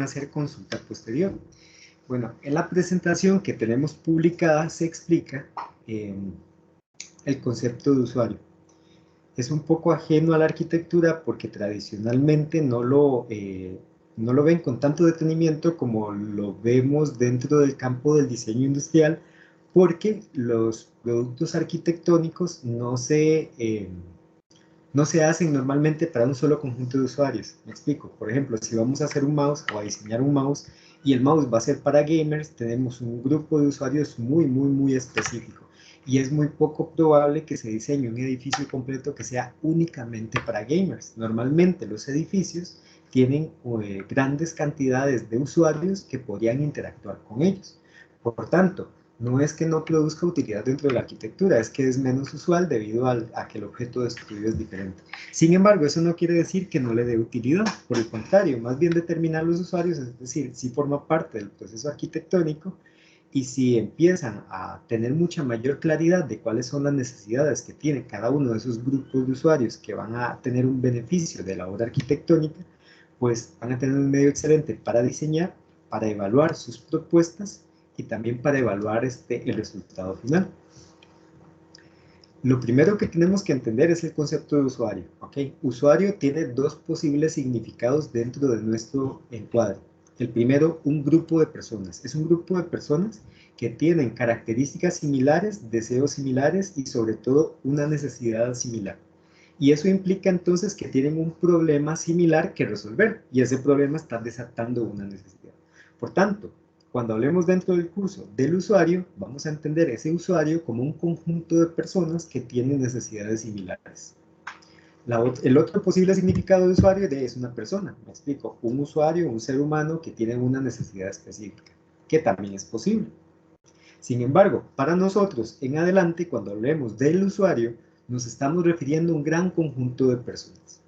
a hacer consulta posterior. Bueno, en la presentación que tenemos publicada se explica el concepto de usuario. Es un poco ajeno a la arquitectura porque tradicionalmente no lo ven con tanto detenimiento como lo vemos dentro del campo del diseño industrial, porque los productos arquitectónicos no se hacen normalmente para un solo conjunto de usuarios. Me explico. Por ejemplo, si vamos a hacer un mouse o a diseñar un mouse y el mouse va a ser para gamers, tenemos un grupo de usuarios muy específico. Y es muy poco probable que se diseñe un edificio completo que sea únicamente para gamers. Normalmente los edificios tienen grandes cantidades de usuarios que podrían interactuar con ellos. Por tanto, no es que no produzca utilidad dentro de la arquitectura, es que es menos usual debido a que el objeto de estudio es diferente. Sin embargo, eso no quiere decir que no le dé utilidad, por el contrario, más bien determinar los usuarios, es decir, si forma parte del proceso arquitectónico y si empiezan a tener mucha mayor claridad de cuáles son las necesidades que tiene cada uno de esos grupos de usuarios que van a tener un beneficio de la obra arquitectónica, pues van a tener un medio excelente para diseñar, para evaluar sus propuestas y también para evaluar el resultado final. Lo primero que tenemos que entender es el concepto de usuario. ¿Okay? Usuario tiene dos posibles significados dentro de nuestro encuadre. El primero, un grupo de personas. Es un grupo de personas que tienen características similares, deseos similares y sobre todo una necesidad similar. Y eso implica entonces que tienen un problema similar que resolver y ese problema está desatando una necesidad. Por tanto, cuando hablemos dentro del curso del usuario, vamos a entender ese usuario como un conjunto de personas que tienen necesidades similares. El otro posible significado de usuario es una persona, me explico, un usuario, un ser humano que tiene una necesidad específica, que también es posible. Sin embargo, para nosotros, en adelante, cuando hablemos del usuario, nos estamos refiriendo a un gran conjunto de personas.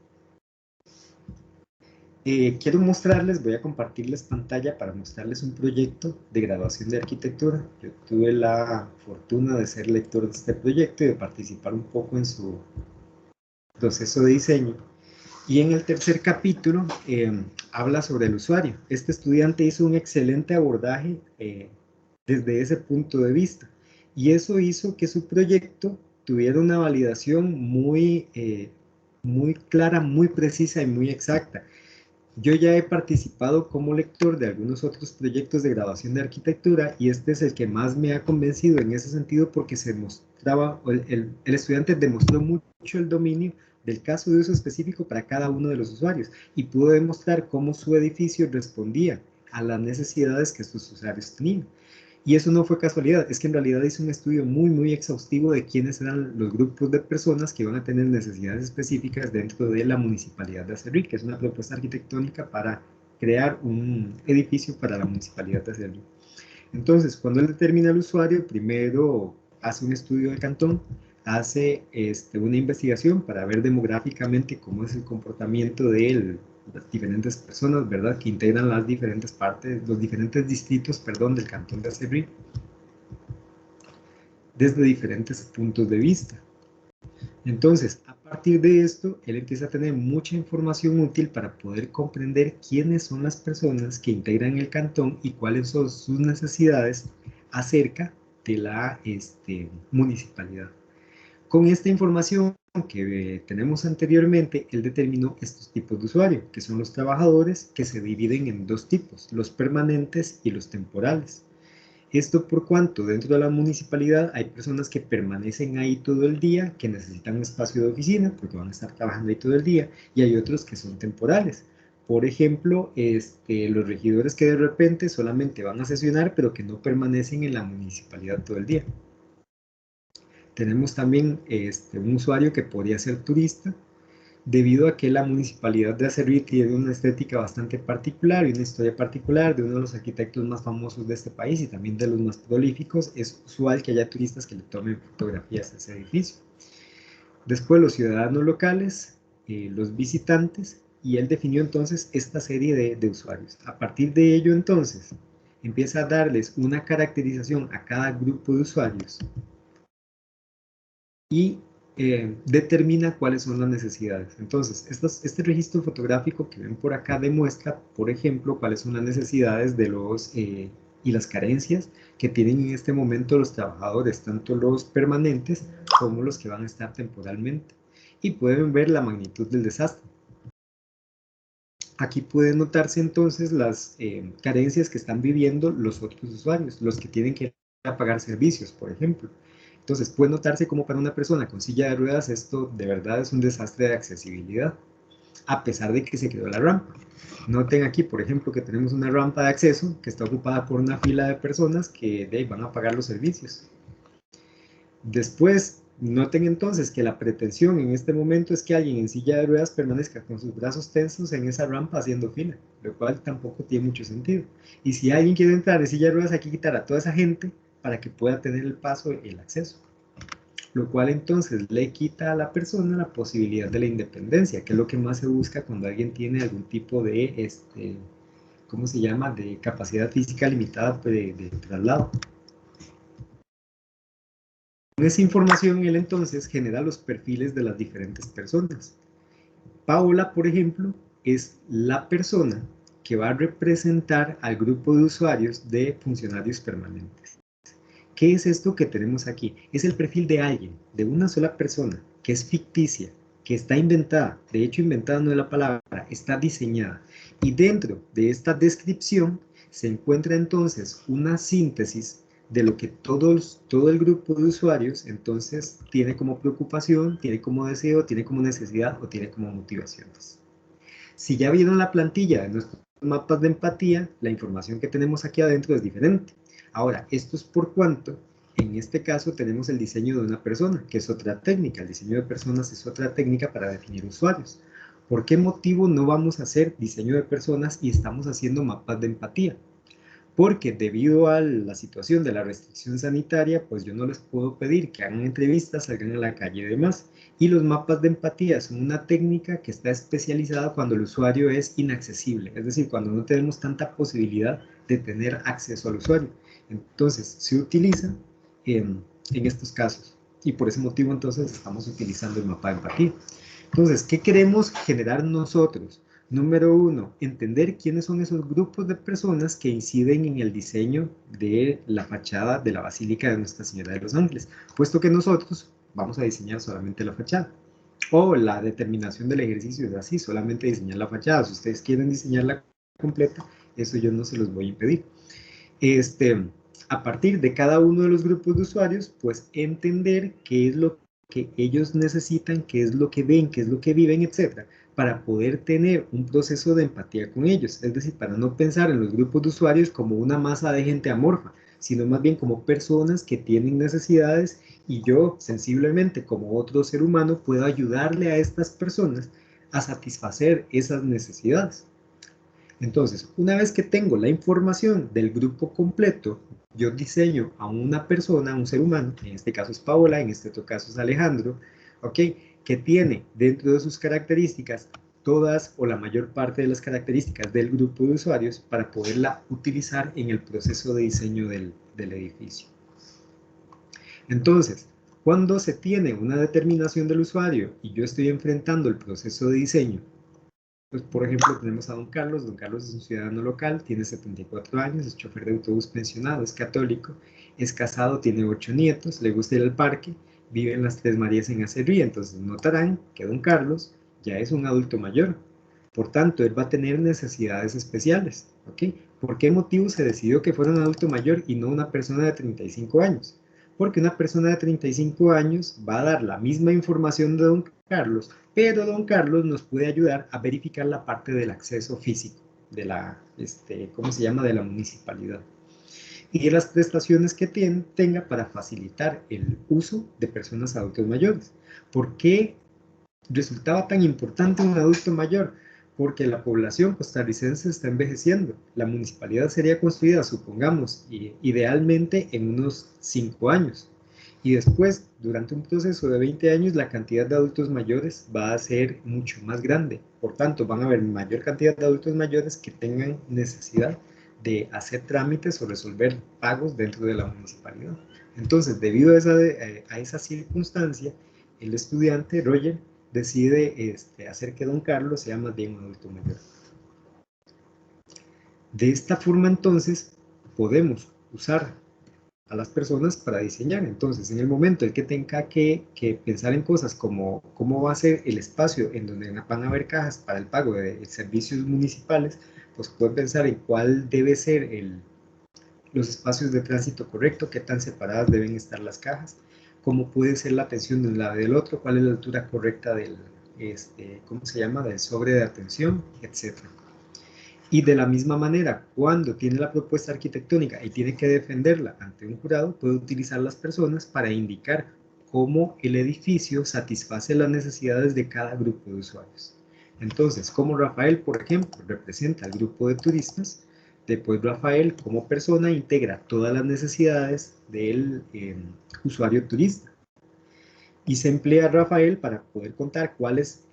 Quiero mostrarles, voy a compartirles pantalla para mostrarles un proyecto de graduación de arquitectura. Yo tuve la fortuna de ser lector de este proyecto y de participar un poco en su proceso de diseño. Y en el tercer capítulo habla sobre el usuario. Este estudiante hizo un excelente abordaje desde ese punto de vista. Y eso hizo que su proyecto tuviera una validación muy clara, muy precisa y muy exacta. Yo ya he participado como lector de algunos otros proyectos de graduación de arquitectura y este es el que más me ha convencido en ese sentido porque se mostraba, el estudiante demostró mucho el dominio del caso de uso específico para cada uno de los usuarios y pudo demostrar cómo su edificio respondía a las necesidades que sus usuarios tenían. Y eso no fue casualidad, es que en realidad hizo un estudio muy exhaustivo de quiénes eran los grupos de personas que iban a tener necesidades específicas dentro de la Municipalidad de Aserrí, que es una propuesta arquitectónica para crear un edificio para la Municipalidad de Aserrí. Entonces, cuando él determina al usuario, primero hace un estudio del cantón, hace una investigación para ver demográficamente cómo es el comportamiento de las diferentes personas, ¿verdad?, que integran las diferentes partes, los diferentes distritos, perdón, del cantón de Aserrí, desde diferentes puntos de vista. Entonces, a partir de esto, él empieza a tener mucha información útil para poder comprender quiénes son las personas que integran el cantón y cuáles son sus necesidades acerca de la municipalidad. Con esta información que tenemos anteriormente, él determinó estos tipos de usuarios, que son los trabajadores, que se dividen en dos tipos, los permanentes y los temporales. Esto por cuanto dentro de la municipalidad hay personas que permanecen ahí todo el día, que necesitan un espacio de oficina, porque van a estar trabajando ahí todo el día, y hay otros que son temporales. Por ejemplo, los regidores que de repente solamente van a sesionar, pero que no permanecen en la municipalidad todo el día. Tenemos también un usuario que podría ser turista, debido a que la municipalidad de Aserrí tiene una estética bastante particular y una historia particular de uno de los arquitectos más famosos de este país y también de los más prolíficos. Es usual que haya turistas que le tomen fotografías a ese edificio. Después los ciudadanos locales, los visitantes, y él definió entonces esta serie de usuarios. A partir de ello entonces empieza a darles una caracterización a cada grupo de usuarios y determina cuáles son las necesidades. Entonces, este registro fotográfico que ven por acá demuestra, por ejemplo, cuáles son las necesidades de y las carencias que tienen en este momento los trabajadores, tanto los permanentes como los que van a estar temporalmente. Y pueden ver la magnitud del desastre. Aquí pueden notarse entonces las carencias que están viviendo los otros usuarios, los que tienen que ir a pagar servicios, por ejemplo. Entonces puede notarse como para una persona con silla de ruedas esto de verdad es un desastre de accesibilidad, a pesar de que se creó la rampa. Noten aquí, por ejemplo, que tenemos una rampa de acceso que está ocupada por una fila de personas que van a pagar los servicios. Después, noten entonces que la pretensión en este momento es que alguien en silla de ruedas permanezca con sus brazos tensos en esa rampa haciendo fila, lo cual tampoco tiene mucho sentido. Y si alguien quiere entrar en silla de ruedas, hay que quitar a toda esa gente para que pueda tener el paso, el acceso. Lo cual entonces le quita a la persona la posibilidad de la independencia, que es lo que más se busca cuando alguien tiene algún tipo de, ¿cómo se llama?, de capacidad física limitada de traslado. Con esa información, él entonces genera los perfiles de las diferentes personas. Paola, por ejemplo, es la persona que va a representar al grupo de usuarios de funcionarios permanentes. ¿Qué es esto que tenemos aquí? Es el perfil de alguien, de una sola persona, que es ficticia, que está inventada. De hecho, inventada no es la palabra, está diseñada. Y dentro de esta descripción se encuentra entonces una síntesis de lo que todo el grupo de usuarios entonces tiene como preocupación, tiene como deseo, tiene como necesidad o tiene como motivaciones. Si ya vieron la plantilla de nuestros mapas de empatía, la información que tenemos aquí adentro es diferente. Ahora, esto es por cuanto, en este caso tenemos el diseño de una persona, que es otra técnica. El diseño de personas es otra técnica para definir usuarios. ¿Por qué motivo no vamos a hacer diseño de personas y estamos haciendo mapas de empatía? Porque debido a la situación de la restricción sanitaria, pues yo no les puedo pedir que hagan entrevistas, salgan a la calle y demás. Y los mapas de empatía son una técnica que está especializada cuando el usuario es inaccesible, es decir, cuando no tenemos tanta posibilidad de tener acceso al usuario. Entonces, se utiliza en estos casos. Y por ese motivo, entonces, estamos utilizando el mapa de empatía. Entonces, ¿qué queremos generar nosotros? Número 1, entender quiénes son esos grupos de personas que inciden en el diseño de la fachada de la Basílica de Nuestra Señora de los Ángeles, puesto que nosotros vamos a diseñar solamente la fachada. O la determinación del ejercicio es así, solamente diseñar la fachada. Si ustedes quieren diseñarla completa, eso yo no se los voy a impedir. A partir de cada uno de los grupos de usuarios, pues entender qué es lo que ellos necesitan, qué es lo que ven, qué es lo que viven, etcétera, para poder tener un proceso de empatía con ellos. Es decir, para no pensar en los grupos de usuarios como una masa de gente amorfa, sino más bien como personas que tienen necesidades y yo, sensiblemente, como otro ser humano, puedo ayudarle a estas personas a satisfacer esas necesidades. Entonces, una vez que tengo la información del grupo completo, yo diseño a una persona, a un ser humano, en este caso es Paola, en este otro caso es Alejandro, ¿ok? Que tiene dentro de sus características todas o la mayor parte de las características del grupo de usuarios para poderla utilizar en el proceso de diseño del edificio. Entonces, cuando se tiene una determinación del usuario y yo estoy enfrentando el proceso de diseño, pues, por ejemplo, tenemos a don Carlos. Don Carlos es un ciudadano local, tiene 74 años, es chofer de autobús pensionado, es católico, es casado, tiene 8 nietos, le gusta ir al parque, vive en las Tres Marías en Acerrí. Entonces notarán que don Carlos ya es un adulto mayor. Por tanto, él va a tener necesidades especiales. ¿Ok? ¿Por qué motivo se decidió que fuera un adulto mayor y no una persona de 35 años? Porque una persona de 35 años va a dar la misma información de don Carlos, pero don Carlos nos puede ayudar a verificar la parte del acceso físico de la, ¿cómo se llama?, de la municipalidad y de las prestaciones que tenga para facilitar el uso de personas adultos mayores. ¿Por qué resultaba tan importante un adulto mayor? Porque la población costarricense está envejeciendo. La municipalidad sería construida, supongamos, idealmente en unos 5 años. Y después, durante un proceso de 20 años, la cantidad de adultos mayores va a ser mucho más grande. Por tanto, van a haber mayor cantidad de adultos mayores que tengan necesidad de hacer trámites o resolver pagos dentro de la municipalidad. Entonces, debido a esa circunstancia, el estudiante, Roger, decide hacer que don Carlos sea más bien un adulto mayor. De esta forma, entonces, podemos usar a las personas para diseñar. Entonces, en el momento en que tenga que pensar en cosas como cómo va a ser el espacio en donde van a haber cajas para el pago de servicios municipales, pues puede pensar en cuál debe ser los espacios de tránsito correcto, qué tan separadas deben estar las cajas, cómo puede ser la atención de un lado y del otro, cuál es la altura correcta del, ¿cómo se llama?, del sobre de atención, etcétera. Y de la misma manera, cuando tiene la propuesta arquitectónica y tiene que defenderla ante un jurado, puede utilizar las personas para indicar cómo el edificio satisface las necesidades de cada grupo de usuarios. Entonces, como Rafael, por ejemplo, representa al grupo de turistas, después Rafael, como persona, integra todas las necesidades del usuario turista. Y se emplea Rafael para poder contar cuáles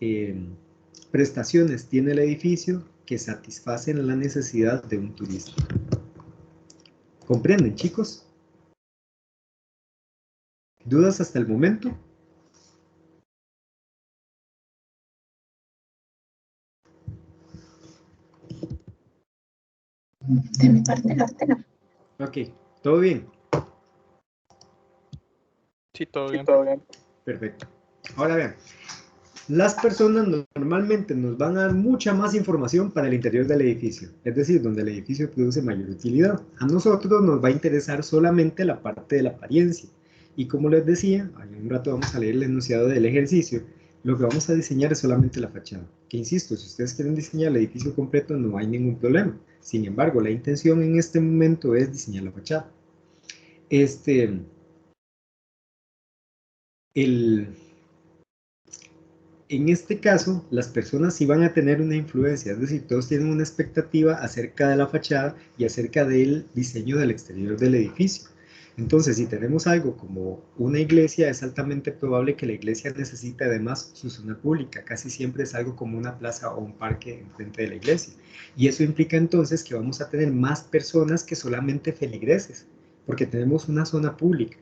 prestaciones tiene el edificio que satisfacen la necesidad de un turista. ¿Comprenden, chicos? ¿Dudas hasta el momento? De mi parte no. Ok, ¿todo bien? Sí, todo bien. Perfecto. Ahora vean, las personas normalmente nos van a dar mucha más información para el interior del edificio, es decir, donde el edificio produce mayor utilidad. A nosotros nos va a interesar solamente la parte de la apariencia. Y como les decía, en un rato vamos a leer el enunciado del ejercicio, lo que vamos a diseñar es solamente la fachada. Que insisto, si ustedes quieren diseñar el edificio completo no hay ningún problema. Sin embargo, la intención en este momento es diseñar la fachada. En este caso, las personas sí van a tener una influencia, es decir, todos tienen una expectativa acerca de la fachada y acerca del diseño del exterior del edificio. Entonces, si tenemos algo como una iglesia, es altamente probable que la iglesia necesite además su zona pública. Casi siempre es algo como una plaza o un parque enfrente de la iglesia. Y eso implica entonces que vamos a tener más personas que solamente feligreses, porque tenemos una zona pública.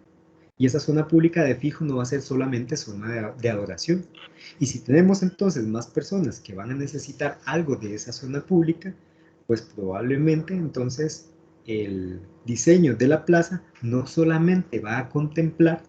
Y esa zona pública de fijo no va a ser solamente zona de adoración. Y si tenemos entonces más personas que van a necesitar algo de esa zona pública, pues probablemente entonces el diseño de la plaza no solamente va a contemplar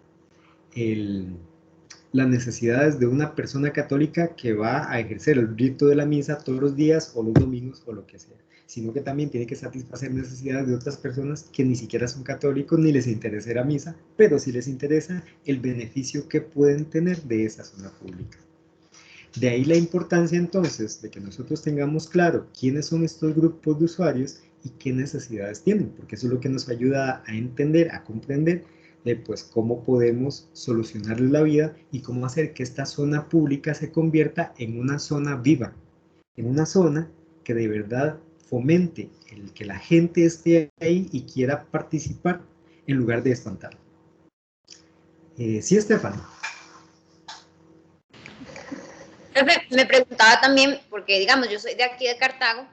las necesidades de una persona católica que va a ejercer el rito de la misa todos los días o los domingos o lo que sea, sino que también tiene que satisfacer necesidades de otras personas que ni siquiera son católicos ni les interesa la misa, pero sí les interesa el beneficio que pueden tener de esa zona pública. De ahí la importancia entonces de que nosotros tengamos claro quiénes son estos grupos de usuarios y qué necesidades tienen, porque eso es lo que nos ayuda a entender, a comprender pues cómo podemos solucionarles la vida y cómo hacer que esta zona pública se convierta en una zona viva, en una zona que de verdad fomente el que la gente esté ahí y quiera participar en lugar de espantar. Sí, Estefan. Me preguntaba también, porque digamos, yo soy de aquí de Cartago,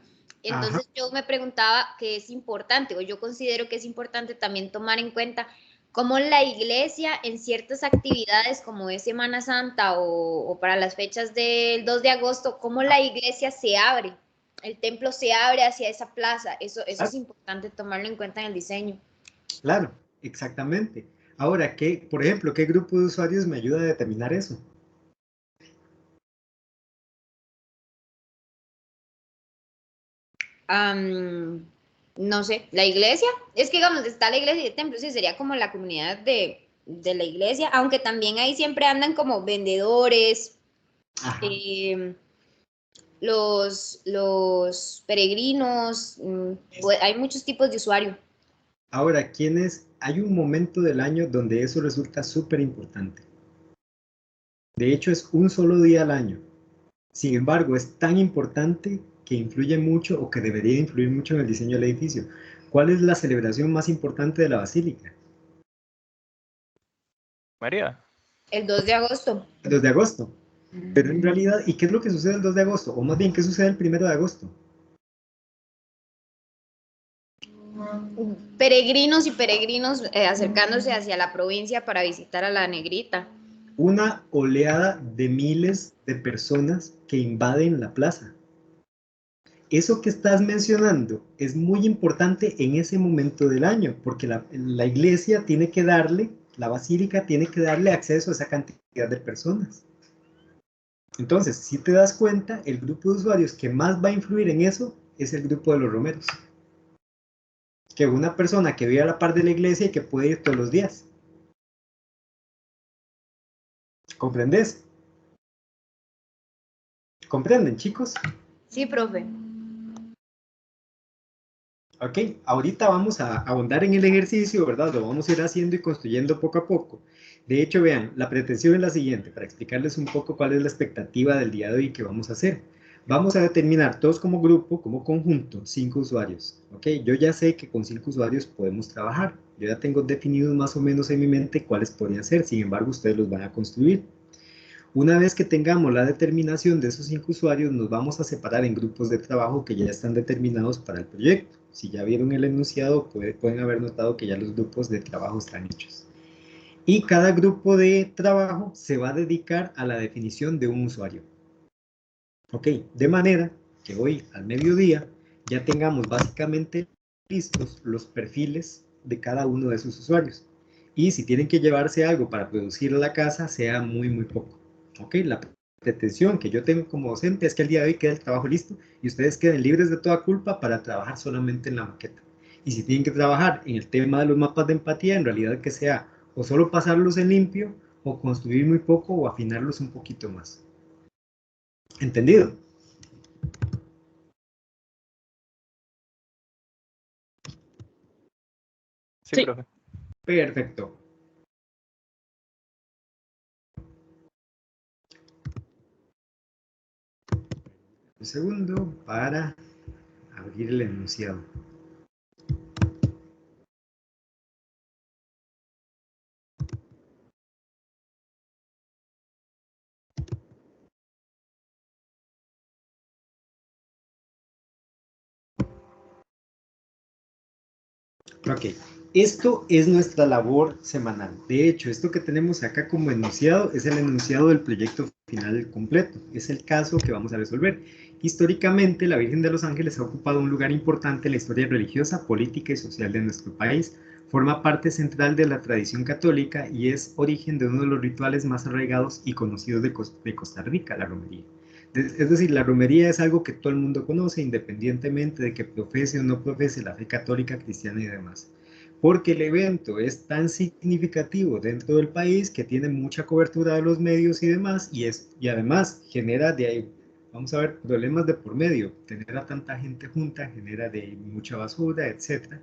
entonces Ajá. yo me preguntaba que es importante, o yo considero que es importante también tomar en cuenta cómo la iglesia en ciertas actividades como es Semana Santa o para las fechas del 2 de agosto, cómo la iglesia se abre, el templo se abre hacia esa plaza, eso es importante tomarlo en cuenta en el diseño. Claro, exactamente. Ahora, por ejemplo, ¿qué grupo de usuarios me ayuda a determinar eso? No sé, la iglesia, es que digamos, está la iglesia y el templo, sí, sería como la comunidad de la iglesia, aunque también ahí siempre andan como vendedores, eh, los peregrinos, hay muchos tipos de usuario. Ahora, hay un momento del año donde eso resulta súper importante. De hecho, es un solo día al año. Sin embargo, es tan importante que influye mucho o que debería influir mucho en el diseño del edificio. ¿Cuál es la celebración más importante de la basílica? María. El 2 de agosto. El 2 de agosto. Pero en realidad, ¿y qué es lo que sucede el 2 de agosto? O más bien, ¿qué sucede el 1 de agosto? Peregrinos y peregrinos acercándose hacia la provincia para visitar a la negrita. una oleada de miles de personas que invaden la plaza. Eso que estás mencionando es muy importante en ese momento del año, porque la iglesia tiene que darle, la basílica tiene que darle acceso a esa cantidad de personas. Entonces, si te das cuenta, el grupo de usuarios que más va a influir en eso es el grupo de los romeros. Que una persona que vive a la par de la iglesia y que puede ir todos los días. ¿Comprendes? ¿Comprenden, chicos? Sí, profe. Ok, ahorita vamos a ahondar en el ejercicio, ¿verdad? Lo vamos a ir haciendo y construyendo poco a poco. De hecho, vean, la pretensión es la siguiente, para explicarles un poco cuál es la expectativa del día de hoy que vamos a hacer. Vamos a determinar todos como grupo, como conjunto, 5 usuarios. Ok, yo ya sé que con 5 usuarios podemos trabajar. Yo ya tengo definidos más o menos en mi mente cuáles podrían ser, sin embargo, ustedes los van a construir. Una vez que tengamos la determinación de esos 5 usuarios, nos vamos a separar en grupos de trabajo que ya están determinados para el proyecto. Si ya vieron el enunciado, pueden haber notado que ya los grupos de trabajo están hechos. Y cada grupo de trabajo se va a dedicar a la definición de un usuario. Ok, de manera que hoy al mediodía ya tengamos básicamente listos los perfiles de cada uno de esos usuarios. Y si tienen que llevarse algo para producir la casa, sea muy, muy poco. Ok, la pretensión que yo tengo como docente es que el día de hoy quede el trabajo listo y ustedes queden libres de toda culpa para trabajar solamente en la maqueta. Y si tienen que trabajar en el tema de los mapas de empatía, en realidad que sea o solo pasarlos en limpio, o construir muy poco, o afinarlos un poquito más. ¿Entendido? Sí, profe. Perfecto. Un segundo para abrir el enunciado. Ok, esto es nuestra labor semanal. De hecho, esto que tenemos acá como enunciado es el enunciado del proyecto final completo. Es el caso que vamos a resolver. Históricamente, la Virgen de los Ángeles ha ocupado un lugar importante en la historia religiosa, política y social de nuestro país. Forma parte central de la tradición católica y es origen de uno de los rituales más arraigados y conocidos de Costa Rica, la romería. Es decir, la romería es algo que todo el mundo conoce, independientemente de que profese o no profese la fe católica, cristiana y demás. Porque el evento es tan significativo dentro del país que tiene mucha cobertura de los medios y demás, y además genera de ahí, vamos a ver, problemas de por medio. Tener a tanta gente junta genera de mucha basura, etc.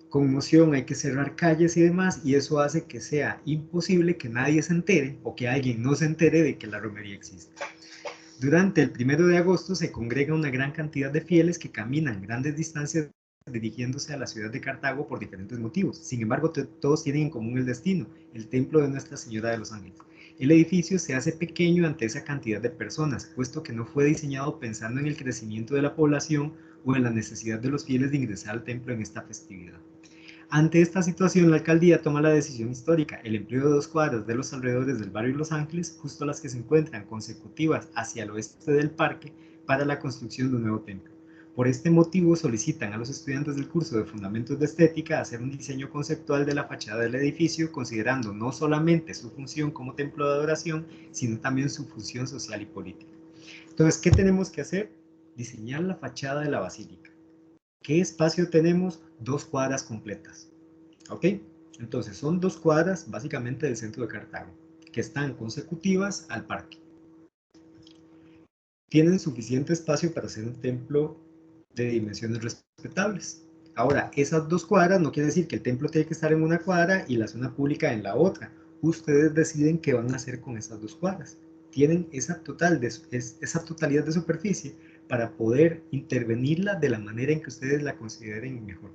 Conmoción, hay que cerrar calles y demás, y eso hace que sea imposible que nadie se entere o que alguien no se entere de que la romería existe. Durante el 1 de agosto se congrega una gran cantidad de fieles que caminan grandes distancias dirigiéndose a la ciudad de Cartago por diferentes motivos. Sin embargo, todos tienen en común el destino, el templo de Nuestra Señora de los Ángeles. El edificio se hace pequeño ante esa cantidad de personas, puesto que no fue diseñado pensando en el crecimiento de la población o en la necesidad de los fieles de ingresar al templo en esta festividad. Ante esta situación, la alcaldía toma la decisión histórica, el empleo de 2 cuadras de los alrededores del barrio Los Ángeles, justo las que se encuentran consecutivas hacia el oeste del parque, para la construcción de un nuevo templo. Por este motivo solicitan a los estudiantes del curso de Fundamentos de Estética hacer un diseño conceptual de la fachada del edificio, considerando no solamente su función como templo de adoración, sino también su función social y política. Entonces, ¿qué tenemos que hacer? Diseñar la fachada de la basílica. ¿Qué espacio tenemos? 2 cuadras completas. ¿Ok? Entonces son 2 cuadras básicamente del centro de Cartago, que están consecutivas al parque. Tienen suficiente espacio para hacer un templo de dimensiones respetables. Ahora, esas 2 cuadras no quiere decir que el templo tiene que estar en una cuadra y la zona pública en la otra. Ustedes deciden qué van a hacer con esas 2 cuadras. Tienen esa totalidad de superficie para poder intervenirla de la manera en que ustedes la consideren mejor.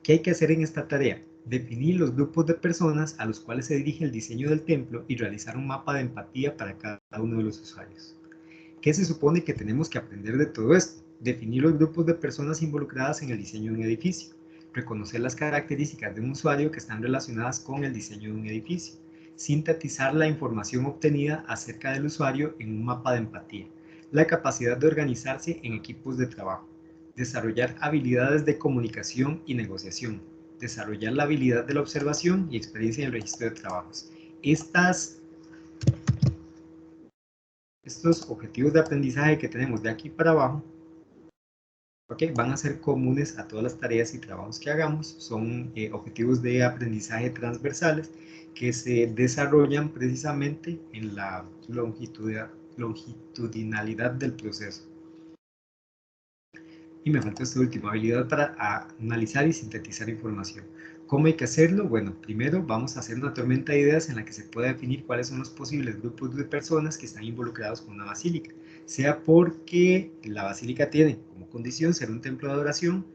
¿Qué hay que hacer en esta tarea? Definir los grupos de personas a los cuales se dirige el diseño del templo y realizar un mapa de empatía para cada uno de los usuarios. ¿Qué se supone que tenemos que aprender de todo esto? Definir los grupos de personas involucradas en el diseño de un edificio, reconocer las características de un usuario que están relacionadas con el diseño de un edificio, sintetizar la información obtenida acerca del usuario en un mapa de empatía, la capacidad de organizarse en equipos de trabajo, desarrollar habilidades de comunicación y negociación, desarrollar la habilidad de la observación y experiencia en el registro de trabajos. Estos objetivos de aprendizaje que tenemos de aquí para abajo, van a ser comunes a todas las tareas y trabajos que hagamos. Son objetivos de aprendizaje transversales que se desarrollan precisamente en la longitudinalidad del proceso. Y me falta esta última habilidad para analizar y sintetizar información. ¿Cómo hay que hacerlo? Bueno, primero vamos a hacer una tormenta de ideas en la que se pueda definir cuáles son los posibles grupos de personas que están involucrados con una basílica, sea porque la basílica tiene como condición ser un templo de adoración,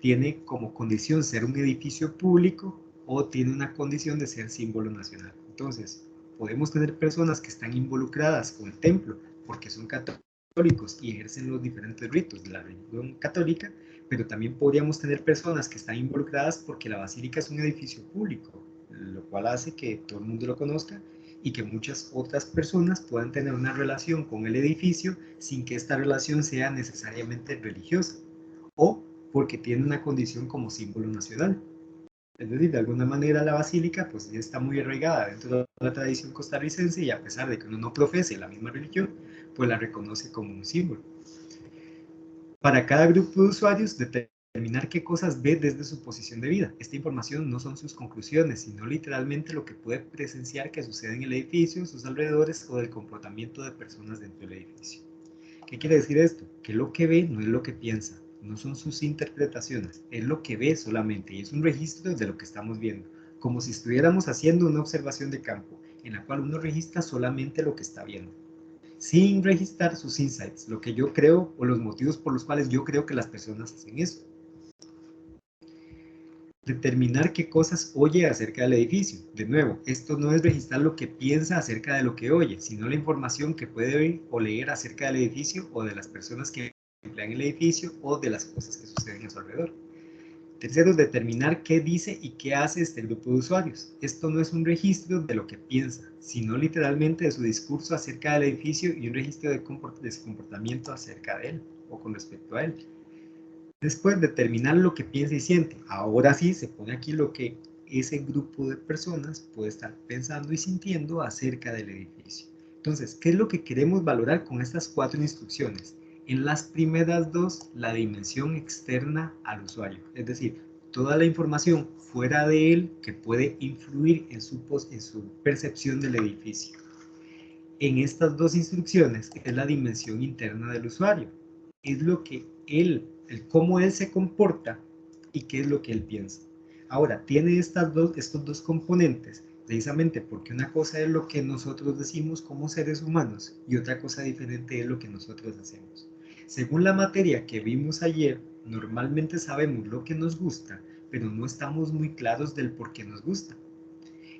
tiene como condición ser un edificio público o tiene una condición de ser símbolo nacional. Entonces, podemos tener personas que están involucradas con el templo porque son católicos y ejercen los diferentes ritos de la religión católica, pero también podríamos tener personas que están involucradas porque la basílica es un edificio público, lo cual hace que todo el mundo lo conozca y que muchas otras personas puedan tener una relación con el edificio sin que esta relación sea necesariamente religiosa, o porque tiene una condición como símbolo nacional. Es decir, de alguna manera la basílica pues ya está muy arraigada dentro de la tradición costarricense y a pesar de que uno no profese la misma religión, pues la reconoce como un símbolo. Para cada grupo de usuarios, determinar qué cosas ve desde su posición de vida. Esta información no son sus conclusiones, sino literalmente lo que puede presenciar que sucede en el edificio, sus alrededores o del comportamiento de personas dentro del edificio. ¿Qué quiere decir esto? Que lo que ve no es lo que piensa, no son sus interpretaciones, es lo que ve solamente y es un registro de lo que estamos viendo, como si estuviéramos haciendo una observación de campo, en la cual uno registra solamente lo que está viendo, sin registrar sus insights, lo que yo creo o los motivos por los cuales yo creo que las personas hacen eso. Determinar qué cosas oye acerca del edificio. De nuevo, esto no es registrar lo que piensa acerca de lo que oye, sino la información que puede oír o leer acerca del edificio o de las personas que emplean el edificio o de las cosas que suceden a su alrededor. Tercero, determinar qué dice y qué hace este grupo de usuarios. Esto no es un registro de lo que piensa, sino literalmente de su discurso acerca del edificio y un registro de su comportamiento acerca de él o con respecto a él. Después, determinar lo que piensa y siente. Ahora sí, se pone aquí lo que ese grupo de personas puede estar pensando y sintiendo acerca del edificio. Entonces, ¿qué es lo que queremos valorar con estas 4 instrucciones? En las primeras 2, la dimensión externa al usuario, es decir, toda la información fuera de él que puede influir en su percepción del edificio. En estas 2 instrucciones es la dimensión interna del usuario, es lo que él, cómo él se comporta y qué es lo que él piensa. Ahora, tiene estos dos componentes, precisamente porque una cosa es lo que nosotros decimos como seres humanos y otra cosa diferente es lo que nosotros hacemos. Según la materia que vimos ayer, normalmente sabemos lo que nos gusta, pero no estamos muy claros del por qué nos gusta.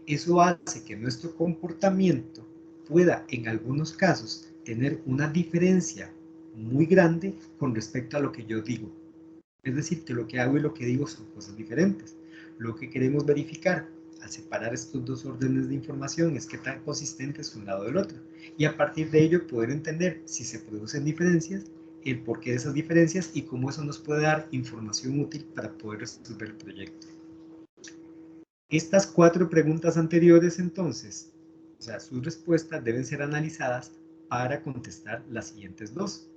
Eso hace que nuestro comportamiento pueda, en algunos casos, tener una diferencia muy grande con respecto a lo que yo digo. Es decir, que lo que hago y lo que digo son cosas diferentes. Lo que queremos verificar al separar estos 2 órdenes de información es qué tan consistentes es un lado del otro. Y a partir de ello poder entender si se producen diferencias, el porqué de esas diferencias y cómo eso nos puede dar información útil para poder resolver el proyecto. Estas 4 preguntas anteriores, entonces, o sea, sus respuestas deben ser analizadas para contestar las siguientes 2,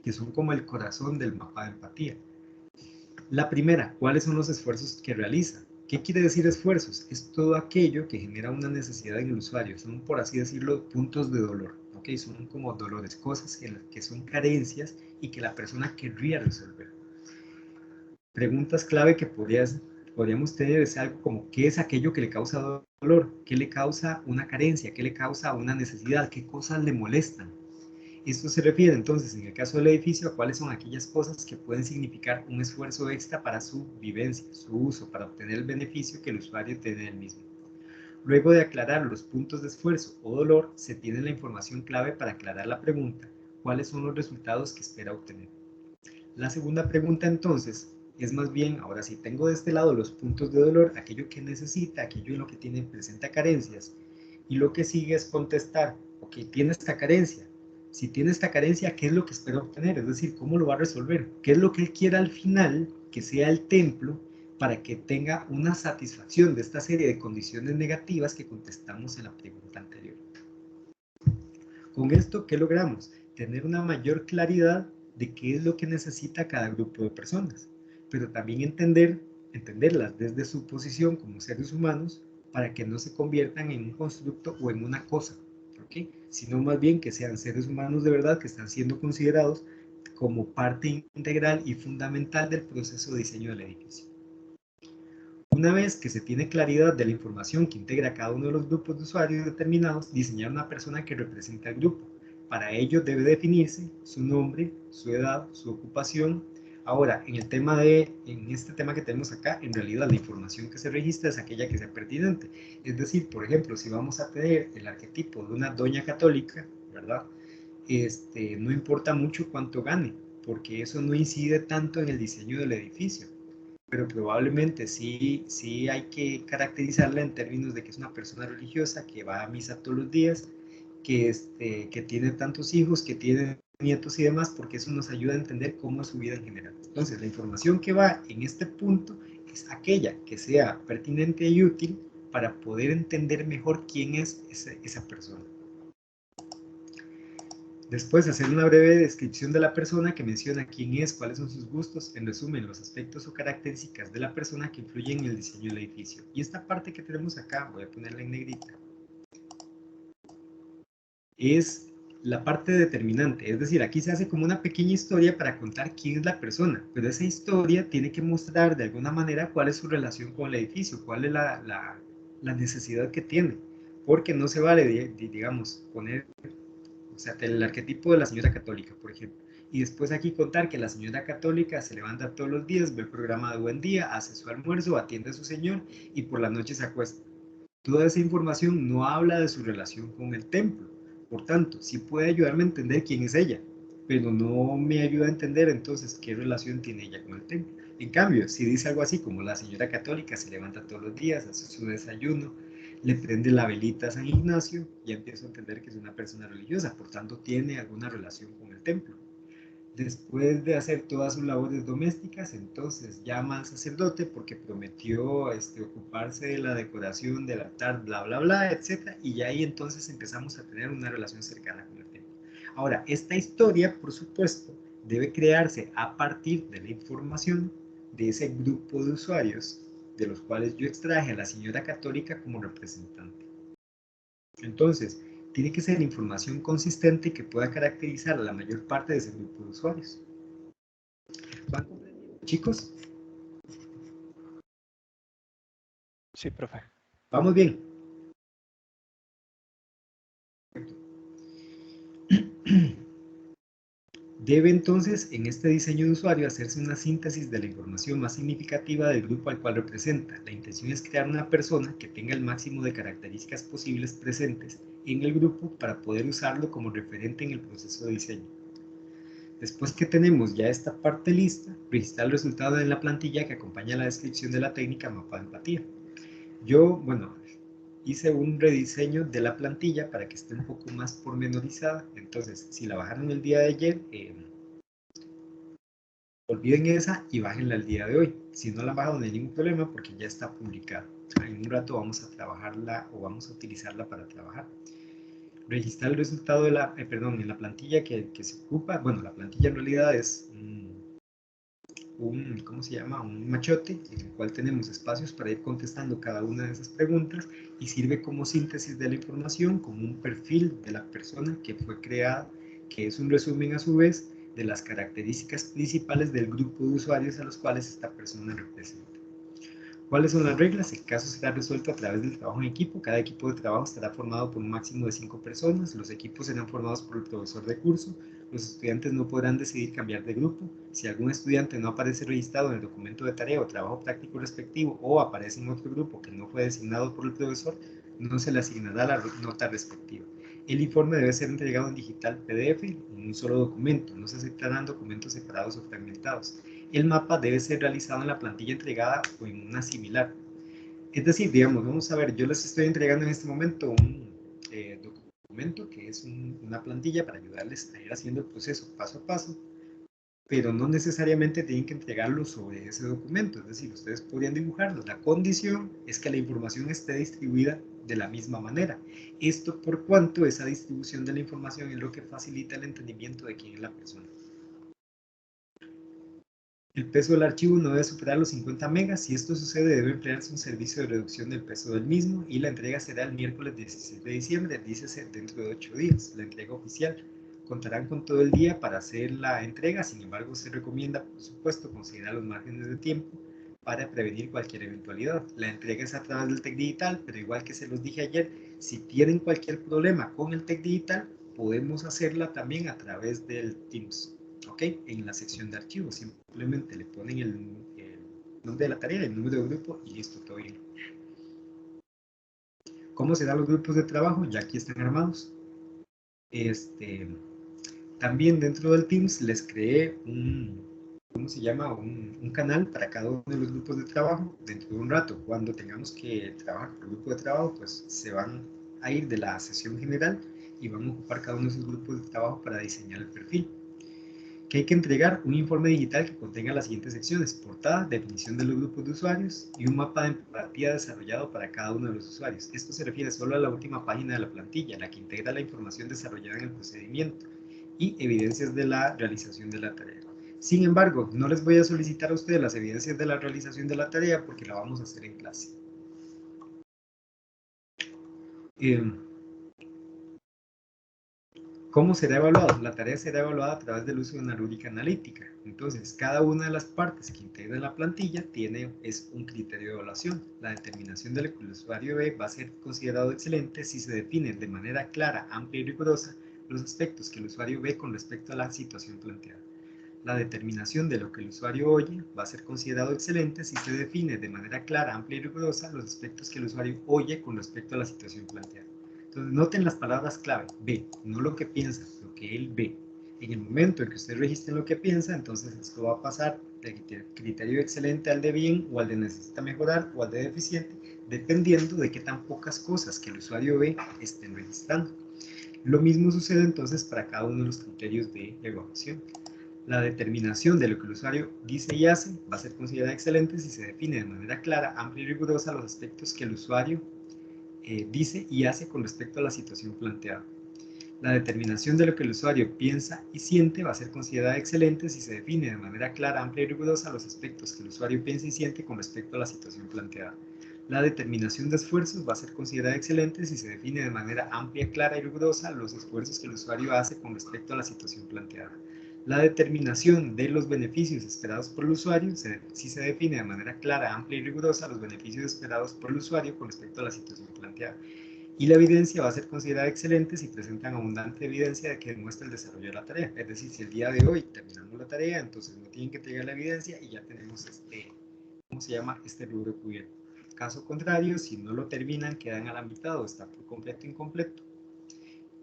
que son como el corazón del mapa de empatía. La primera, ¿cuáles son los esfuerzos que realiza? ¿Qué quiere decir esfuerzos? Es todo aquello que genera una necesidad en el usuario. Son, por así decirlo, puntos de dolor. ¿Okay? Son como dolores, cosas que son carencias y que la persona querría resolver. Preguntas clave que podríamos tener es algo como ¿qué es aquello que le causa dolor? ¿Qué le causa una carencia? ¿Qué le causa una necesidad? ¿Qué cosas le molestan? Esto se refiere entonces, en el caso del edificio, a cuáles son aquellas cosas que pueden significar un esfuerzo extra para su vivencia, su uso, para obtener el beneficio que el usuario tiene del mismo. Luego de aclarar los puntos de esfuerzo o dolor, se tiene la información clave para aclarar la pregunta, ¿cuáles son los resultados que espera obtener? La segunda pregunta entonces es más bien, ahora sí, tengo de este lado los puntos de dolor, aquello que necesita, aquello en lo que tiene, presenta carencias, y lo que sigue es contestar, ok, tiene esta carencia. Si tiene esta carencia, ¿qué es lo que espera obtener? Es decir, ¿cómo lo va a resolver? ¿Qué es lo que él quiere al final que sea el templo para que tenga una satisfacción de esta serie de condiciones negativas que contestamos en la pregunta anterior? Con esto, ¿qué logramos? Tener una mayor claridad de qué es lo que necesita cada grupo de personas, pero también entenderlas desde su posición como seres humanos para que no se conviertan en un constructo o en una cosa, ¿ok? Sino más bien que sean seres humanos de verdad que están siendo considerados como parte integral y fundamental del proceso de diseño del edificio. Una vez que se tiene claridad de la información que integra cada uno de los grupos de usuarios determinados, diseñar una persona que represente al grupo. Para ello debe definirse su nombre, su edad, su ocupación. Ahora, en este tema que tenemos acá, en realidad la información que se registra es aquella que sea pertinente. Es decir, por ejemplo, si vamos a tener el arquetipo de una doña católica, ¿verdad? No importa mucho cuánto gane, porque eso no incide tanto en el diseño del edificio, pero probablemente sí hay que caracterizarla en términos de que es una persona religiosa, que va a misa todos los días, que tiene tantos hijos, que tiene nietos y demás, porque eso nos ayuda a entender cómo es su vida en general. Entonces, la información que va en este punto es aquella que sea pertinente y útil para poder entender mejor quién es esa persona. Después, hacer una breve descripción de la persona que menciona quién es, cuáles son sus gustos, en resumen, los aspectos o características de la persona que influyen en el diseño del edificio. Y esta parte que tenemos acá, voy a ponerla en negrita, es la parte determinante, es decir, aquí se hace como una pequeña historia para contar quién es la persona, pero esa historia tiene que mostrar de alguna manera cuál es su relación con el edificio, cuál es la necesidad que tiene, porque no se vale, digamos, poner, o sea, el arquetipo de la señora católica, por ejemplo, y después aquí contar que la señora católica se levanta todos los días, ve el programa de Buen Día, hace su almuerzo, atiende a su señor y por la noche se acuesta. Toda esa información no habla de su relación con el templo. Por tanto, sí puede ayudarme a entender quién es ella, pero no me ayuda a entender entonces qué relación tiene ella con el templo. En cambio, si dice algo así como la señora católica se levanta todos los días, hace su desayuno, le prende la velita a San Ignacio, ya empiezo a entender que es una persona religiosa, por tanto tiene alguna relación con el templo. Después de hacer todas sus labores domésticas, entonces llama al sacerdote porque prometió ocuparse de la decoración del altar, bla, bla, bla, etc. Y ya ahí entonces empezamos a tener una relación cercana con el templo. Ahora, esta historia, por supuesto, debe crearse a partir de la información de ese grupo de usuarios de los cuales yo extraje a la señora católica como representante. Entonces, tiene que ser información consistente que pueda caracterizar a la mayor parte de ese grupo de usuarios. ¿Van comprendiendo, chicos? Sí, profe. ¿Vamos bien? Debe entonces, en este diseño de usuario, hacerse una síntesis de la información más significativa del grupo al cual representa. La intención es crear una persona que tenga el máximo de características posibles presentes en el grupo para poder usarlo como referente en el proceso de diseño. Después que tenemos ya esta parte lista, registrar el resultado en la plantilla que acompaña la descripción de la técnica mapa de empatía. Yo, bueno, hice un rediseño de la plantilla para que esté un poco más pormenorizada. Entonces, si la bajaron el día de ayer, olviden esa y bájenla el día de hoy. Si no la han bajado, no hay ningún problema porque ya está publicada. En un rato vamos a trabajarla o vamos a utilizarla para trabajar. Registrar el resultado en la plantilla que se ocupa. Bueno, la plantilla en realidad es ¿cómo se llama? Un machote en el cual tenemos espacios para ir contestando cada una de esas preguntas y sirve como síntesis de la información, como un perfil de la persona que fue creada, que es un resumen a su vez de las características principales del grupo de usuarios a los cuales esta persona representa. ¿Cuáles son las reglas? El caso será resuelto a través del trabajo en equipo. Cada equipo de trabajo estará formado por un máximo de 5 personas. Los equipos serán formados por el profesor de curso. Los estudiantes no podrán decidir cambiar de grupo. Si algún estudiante no aparece registrado en el documento de tarea o trabajo práctico respectivo o aparece en otro grupo que no fue designado por el profesor, no se le asignará la nota respectiva. El informe debe ser entregado en digital PDF en un solo documento. No se aceptarán documentos separados o fragmentados. el mapa debe ser realizado en la plantilla entregada o en una similar. Es decir, digamos, vamos a ver, yo les estoy entregando en este momento un documento que es una plantilla para ayudarles a ir haciendo el proceso paso a paso, pero no necesariamente tienen que entregarlo sobre ese documento, es decir, ustedes podrían dibujarlo. La condición es que la información esté distribuida de la misma manera. Esto por cuanto esa distribución de la información es lo que facilita el entendimiento de quién es la persona. El peso del archivo no debe superar los 50 megas. Si esto sucede, debe emplearse un servicio de reducción del peso del mismo y la entrega será el miércoles 16 de diciembre, dícese dentro de 8 días, la entrega oficial. Contarán con todo el día para hacer la entrega, sin embargo, se recomienda, por supuesto, considerar los márgenes de tiempo para prevenir cualquier eventualidad. La entrega es a través del TEC Digital, pero igual que se los dije ayer, si tienen cualquier problema con el TEC Digital, podemos hacerla también a través del Teams. ¿Ok? En la sección de archivos simplemente le ponen el nombre de la tarea, el número de grupo y listo, todo bien. ¿Cómo se dan los grupos de trabajo? Ya aquí están armados. También dentro del Teams les creé ¿cómo se llama? Un canal para cada uno de los grupos de trabajo. Dentro de un rato, cuando tengamos que trabajar por grupo de trabajo, pues se van a ir de la sesión general y van a ocupar cada uno de esos grupos de trabajo para diseñar el perfil. Que hay que entregar un informe digital que contenga las siguientes secciones: portada, definición de los grupos de usuarios y un mapa de empatía desarrollado para cada uno de los usuarios. Esto se refiere solo a la última página de la plantilla, la que integra la información desarrollada en el procedimiento y evidencias de la realización de la tarea. Sin embargo, no les voy a solicitar a ustedes las evidencias de la realización de la tarea porque la vamos a hacer en clase. ¿Cómo será evaluado? La tarea será evaluada a través del uso de una lógica analítica. Entonces, cada una de las partes que integran la plantilla es un criterio de evaluación. La determinación de lo que el usuario ve va a ser considerado excelente si se definen de manera clara, amplia y rigurosa los aspectos que el usuario ve con respecto a la situación planteada. La determinación de lo que el usuario oye va a ser considerado excelente si se define de manera clara, amplia y rigurosa los aspectos que el usuario oye con respecto a la situación planteada. Entonces, noten las palabras clave: ve, no lo que piensa, lo que él ve. En el momento en que usted registre lo que piensa, entonces esto va a pasar del criterio excelente al de bien, o al de necesita mejorar, o al de deficiente, dependiendo de qué tan pocas cosas que el usuario ve estén registrando. Lo mismo sucede entonces para cada uno de los criterios de evaluación. La determinación de lo que el usuario dice y hace va a ser considerada excelente si se define de manera clara, amplia y rigurosa los aspectos que el usuario dice y hace con respecto a la situación planteada. La determinación de lo que el usuario piensa y siente va a ser considerada excelente si se define de manera clara, amplia y rigurosa los aspectos que el usuario piensa y siente con respecto a la situación planteada. La determinación de esfuerzos va a ser considerada excelente si se define de manera amplia, clara y rigurosa los esfuerzos que el usuario hace con respecto a la situación planteada. La determinación de los beneficios esperados por el usuario, si se define de manera clara, amplia y rigurosa los beneficios esperados por el usuario con respecto a la situación planteada. Y la evidencia va a ser considerada excelente si presentan abundante evidencia de que demuestra el desarrollo de la tarea. Es decir, si el día de hoy terminamos la tarea, entonces no tienen que entregar la evidencia y ya tenemos ¿cómo se llama? Este rubro cubierto. Caso contrario, si no lo terminan, quedan a la mitad o está por completo incompleto,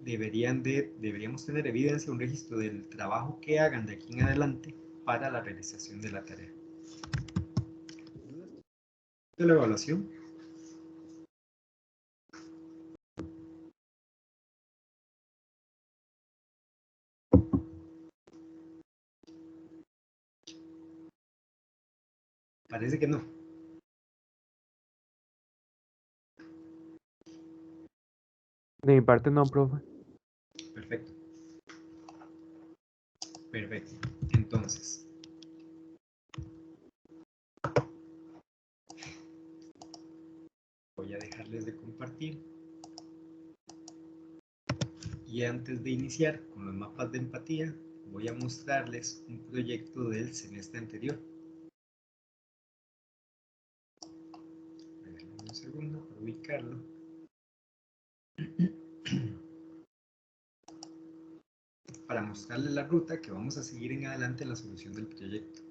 deberíamos tener evidencia, un registro del trabajo que hagan de aquí en adelante para la realización de la tarea. De la evaluación. Parece que no. De mi parte no, profe. Perfecto. Perfecto. Entonces, voy a dejarles de compartir. Y antes de iniciar con los mapas de empatía, voy a mostrarles un proyecto del semestre anterior. Déjenme un segundo para ubicarlo. Para mostrarles la ruta que vamos a seguir en adelante en la solución del proyecto.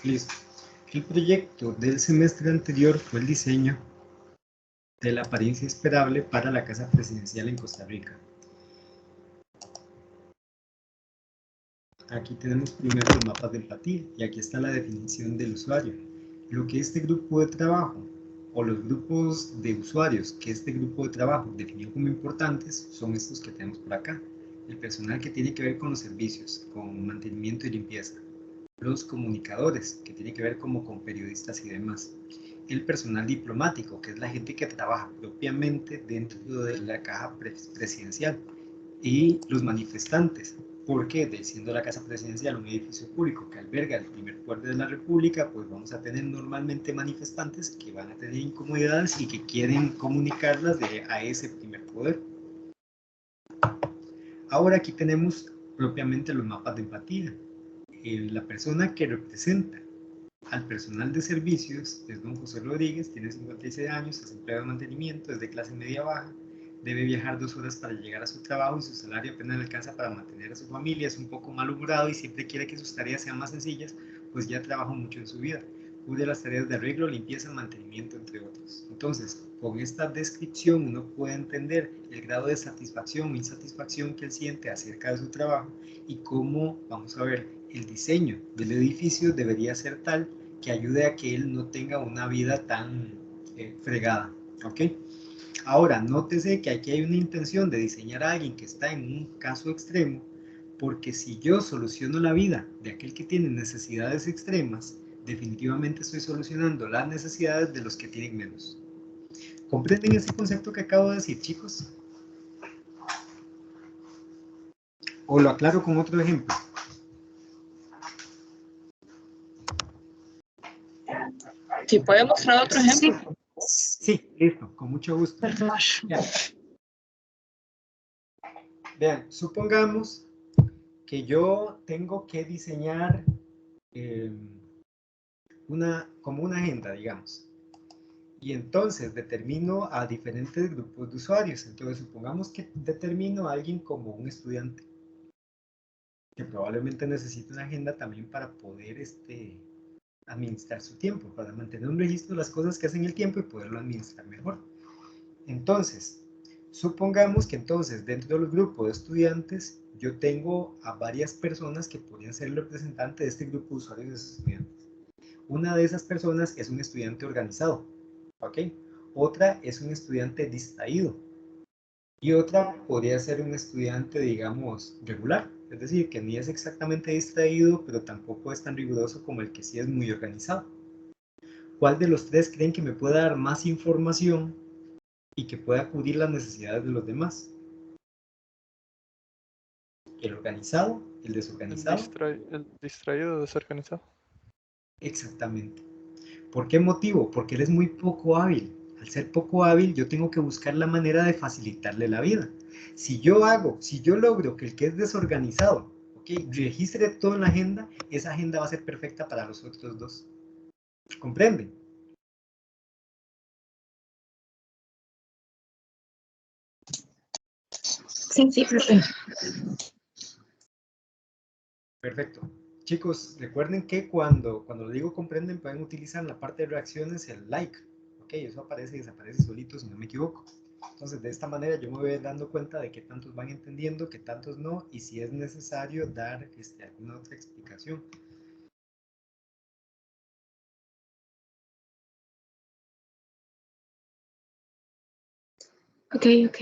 Listo. El proyecto del semestre anterior fue el diseño de la apariencia esperable para la casa presidencial en Costa Rica. Aquí tenemos primero los mapas de empatía y aquí está la definición del usuario. Lo que este grupo de trabajo o los grupos de usuarios que este grupo de trabajo definió como importantes son estos que tenemos por acá. El personal que tiene que ver con los servicios, con mantenimiento y limpieza. Los comunicadores, que tiene que ver como con periodistas y demás. El personal diplomático, que es la gente que trabaja propiamente dentro de la caja presidencial. Y los manifestantes, porque siendo la casa presidencial un edificio público que alberga el primer poder de la república, pues vamos a tener normalmente manifestantes que van a tener incomodidades y que quieren comunicarlas a ese primer poder. Ahora aquí tenemos propiamente los mapas de empatía. La persona que representa al personal de servicios es don José Rodríguez, tiene 56 años, es empleado de mantenimiento, es de clase media baja, debe viajar 2 horas para llegar a su trabajo y su salario apenas le alcanza para mantener a su familia, es un poco malhumorado y siempre quiere que sus tareas sean más sencillas, pues ya trabajó mucho en su vida. Cubre las tareas de arreglo, limpieza, mantenimiento, entre otros. Entonces, con esta descripción uno puede entender el grado de satisfacción o insatisfacción que él siente acerca de su trabajo y cómo, vamos a ver, el diseño del edificio debería ser tal que ayude a que él no tenga una vida tan fregada, ¿ok? Ahora, nótese que aquí hay una intención de diseñar a alguien que está en un caso extremo, porque si yo soluciono la vida de aquel que tiene necesidades extremas, definitivamente estoy solucionando las necesidades de los que tienen menos. ¿Comprenden ese concepto que acabo de decir, chicos? ¿O lo aclaro con otro ejemplo? Si puede mostrar otro ejemplo. Sí, listo, con mucho gusto. Vean, supongamos que yo tengo que diseñar como una agenda, digamos. Y entonces determino a diferentes grupos de usuarios. Entonces supongamos que determino a alguien como un estudiante, que probablemente necesite una agenda también para poder administrar su tiempo, para mantener un registro de las cosas que hacen el tiempo y poderlo administrar mejor. Entonces, supongamos que entonces dentro del grupo de estudiantes yo tengo a varias personas que podrían ser el representante de este grupo de usuarios de estudiantes. Una de esas personas es un estudiante organizado, ¿ok? Otra es un estudiante distraído y otra podría ser un estudiante, digamos, regular, es decir, que ni es exactamente distraído, pero tampoco es tan riguroso como el que sí es muy organizado. ¿Cuál de los tres creen que me pueda dar más información y que pueda cubrir las necesidades de los demás? ¿El organizado? ¿El desorganizado? El distraído, desorganizado. Exactamente. ¿Por qué motivo? Porque él es muy poco hábil. Al ser poco hábil, yo tengo que buscar la manera de facilitarle la vida. Si yo logro que el que es desorganizado, ¿okay?, registre todo en la agenda, esa agenda va a ser perfecta para los otros dos. ¿Comprenden? Sí, sí, profe. Perfecto. Chicos, recuerden que cuando les digo comprenden, pueden utilizar en la parte de reacciones el like. Ok, eso aparece y desaparece solito si no me equivoco. Entonces, de esta manera yo me voy dando cuenta de qué tantos van entendiendo, qué tantos no, y si es necesario dar alguna otra explicación. Ok, ok.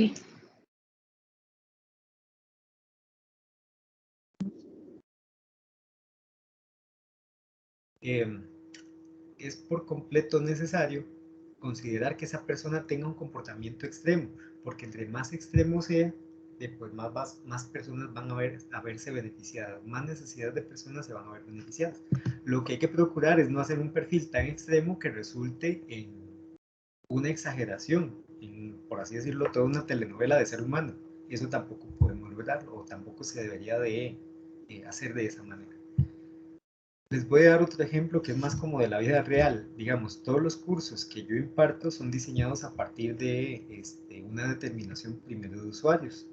Es por completo necesario considerar que esa persona tenga un comportamiento extremo, porque entre más extremo sea, pues más personas van a verse beneficiadas, más necesidades de personas se van a ver beneficiadas. Lo que hay que procurar es no hacer un perfil tan extremo que resulte en una exageración, por así decirlo, toda una telenovela de ser humano. Eso tampoco podemos lograrlo, o tampoco se debería de hacer de esa manera. Les voy a dar otro ejemplo que es más como de la vida real. Digamos, todos los cursos que yo imparto son diseñados a partir de una determinación primero de usuarios.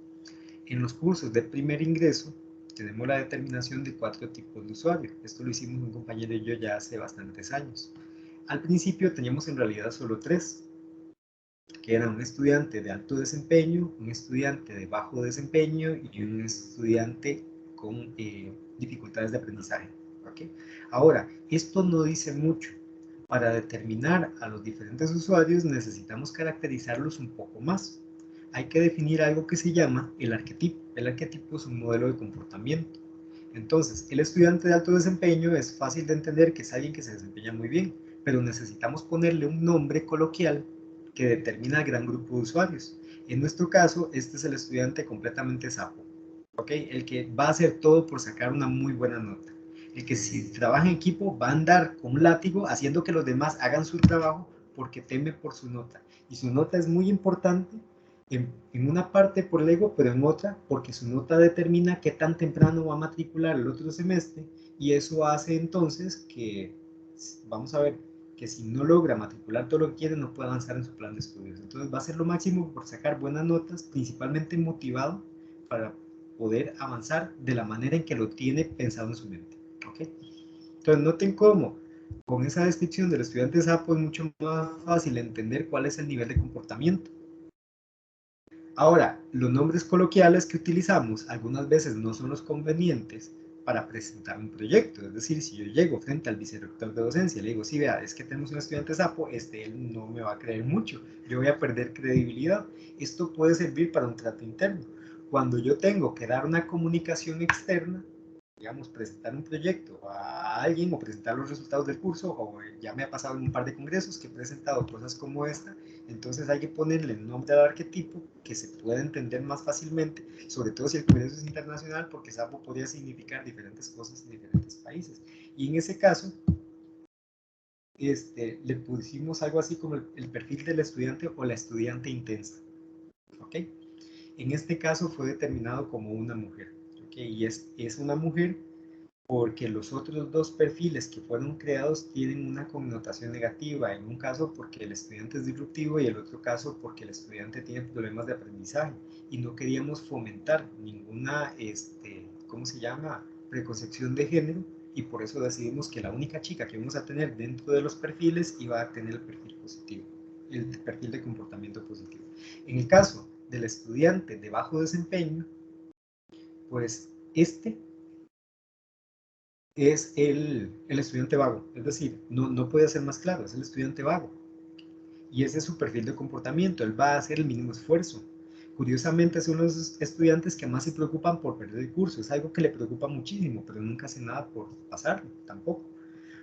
En los cursos de primer ingreso tenemos la determinación de 4 tipos de usuarios. Esto lo hicimos un compañero y yo ya hace bastantes años. Al principio teníamos en realidad solo 3, que eran un estudiante de alto desempeño, un estudiante de bajo desempeño y un estudiante con dificultades de aprendizaje. ¿Okay? Ahora, esto no dice mucho. Para determinar a los diferentes usuarios necesitamos caracterizarlos un poco más. Hay que definir algo que se llama el arquetipo. El arquetipo es un modelo de comportamiento. Entonces, el estudiante de alto desempeño es fácil de entender que es alguien que se desempeña muy bien, pero necesitamos ponerle un nombre coloquial que determina al gran grupo de usuarios. En nuestro caso, este es el estudiante completamente sapo, ¿ok? El que va a hacer todo por sacar una muy buena nota. El que si trabaja en equipo va a andar con un látigo haciendo que los demás hagan su trabajo porque teme por su nota. Y su nota es muy importante en una parte por el ego, pero en otra porque su nota determina qué tan temprano va a matricular el otro semestre y eso hace entonces que, vamos a ver, que si no logra matricular todo lo que quiere no puede avanzar en su plan de estudios. Entonces va a hacer lo máximo por sacar buenas notas, principalmente motivado para poder avanzar de la manera en que lo tiene pensado en su mente. ¿Okay? Entonces noten cómo con esa descripción del estudiante sapo es mucho más fácil entender cuál es el nivel de comportamiento. Ahora, los nombres coloquiales que utilizamos algunas veces no son los convenientes para presentar un proyecto. Es decir, si yo llego frente al vicerrector de docencia y le digo, sí, vea, es que tenemos un estudiante sapo, él no me va a creer mucho, yo voy a perder credibilidad. Esto puede servir para un trato interno. Cuando yo tengo que dar una comunicación externa, digamos, presentar un proyecto a alguien o presentar los resultados del curso, o ya me ha pasado en un par de congresos que he presentado cosas como esta, entonces hay que ponerle el nombre al arquetipo que se pueda entender más fácilmente, sobre todo si el congreso es internacional, porque sapo podría significar diferentes cosas en diferentes países. Y en ese caso, le pusimos algo así como el perfil del estudiante o la estudiante intensa. ¿Ok? En este caso fue determinado como una mujer. ¿Ok? Y es una mujer porque los otros 2 perfiles que fueron creados tienen una connotación negativa, en un caso porque el estudiante es disruptivo y en el otro caso porque el estudiante tiene problemas de aprendizaje y no queríamos fomentar ninguna, ¿cómo se llama?, preconcepción de género, y por eso decidimos que la única chica que vamos a tener dentro de los perfiles iba a tener el perfil positivo, el perfil de comportamiento positivo. En el caso del estudiante de bajo desempeño, pues es el estudiante vago, es decir, no puede ser más claro, es el estudiante vago. Y ese es su perfil de comportamiento, él va a hacer el mínimo esfuerzo. Curiosamente es uno de los estudiantes que más se preocupan por perder el curso, es algo que le preocupa muchísimo, pero nunca hace nada por pasarlo, tampoco.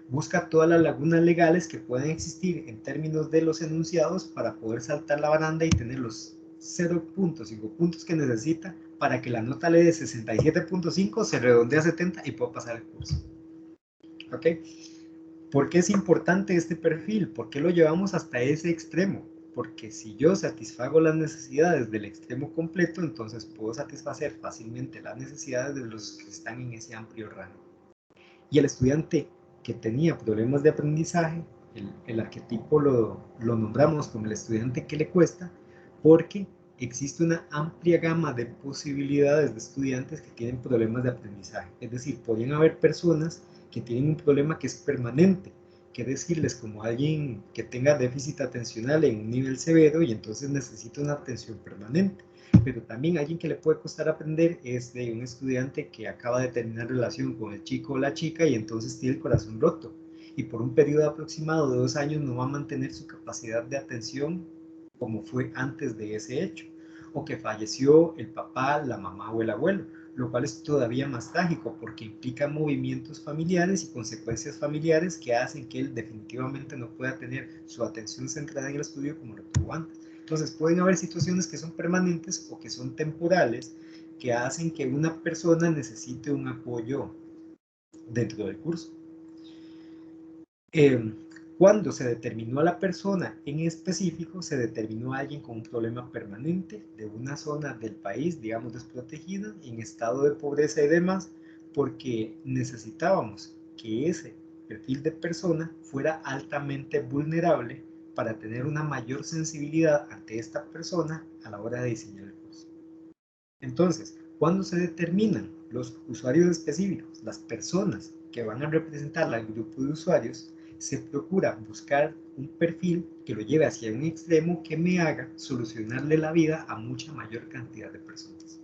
Busca todas las lagunas legales que pueden existir en términos de los enunciados para poder saltar la baranda y tener los 0.5 puntos que necesita para que la nota le dé 67.5, se redondea a 70 y pueda pasar el curso. ¿Ok? ¿Por qué es importante este perfil? ¿Por qué lo llevamos hasta ese extremo? Porque si yo satisfago las necesidades del extremo completo, entonces puedo satisfacer fácilmente las necesidades de los que están en ese amplio rango. Y el estudiante que tenía problemas de aprendizaje, el arquetipo lo nombramos como el estudiante que le cuesta, porque existe una amplia gama de posibilidades de estudiantes que tienen problemas de aprendizaje. Es decir, pueden haber personas que tienen un problema que es permanente, qué decirles como alguien que tenga déficit atencional en un nivel severo y entonces necesita una atención permanente. Pero también alguien que le puede costar aprender es de un estudiante que acaba de terminar relación con el chico o la chica y entonces tiene el corazón roto. Y por un periodo aproximado de 2 años no va a mantener su capacidad de atención como fue antes de ese hecho. O que falleció el papá, la mamá o el abuelo, lo cual es todavía más trágico porque implica movimientos familiares y consecuencias familiares que hacen que él definitivamente no pueda tener su atención centrada en el estudio como lo tuvo antes. Entonces pueden haber situaciones que son permanentes o que son temporales que hacen que una persona necesite un apoyo dentro del curso. Cuando se determinó a la persona en específico, se determinó a alguien con un problema permanente de una zona del país, digamos, desprotegida, en estado de pobreza y demás, porque necesitábamos que ese perfil de persona fuera altamente vulnerable para tener una mayor sensibilidad ante esta persona a la hora de diseñar el curso. Entonces, cuando se determinan los usuarios específicos, las personas que van a representar al grupo de usuarios, se procura buscar un perfil que lo lleve hacia un extremo que me haga solucionarle la vida a mucha mayor cantidad de personas.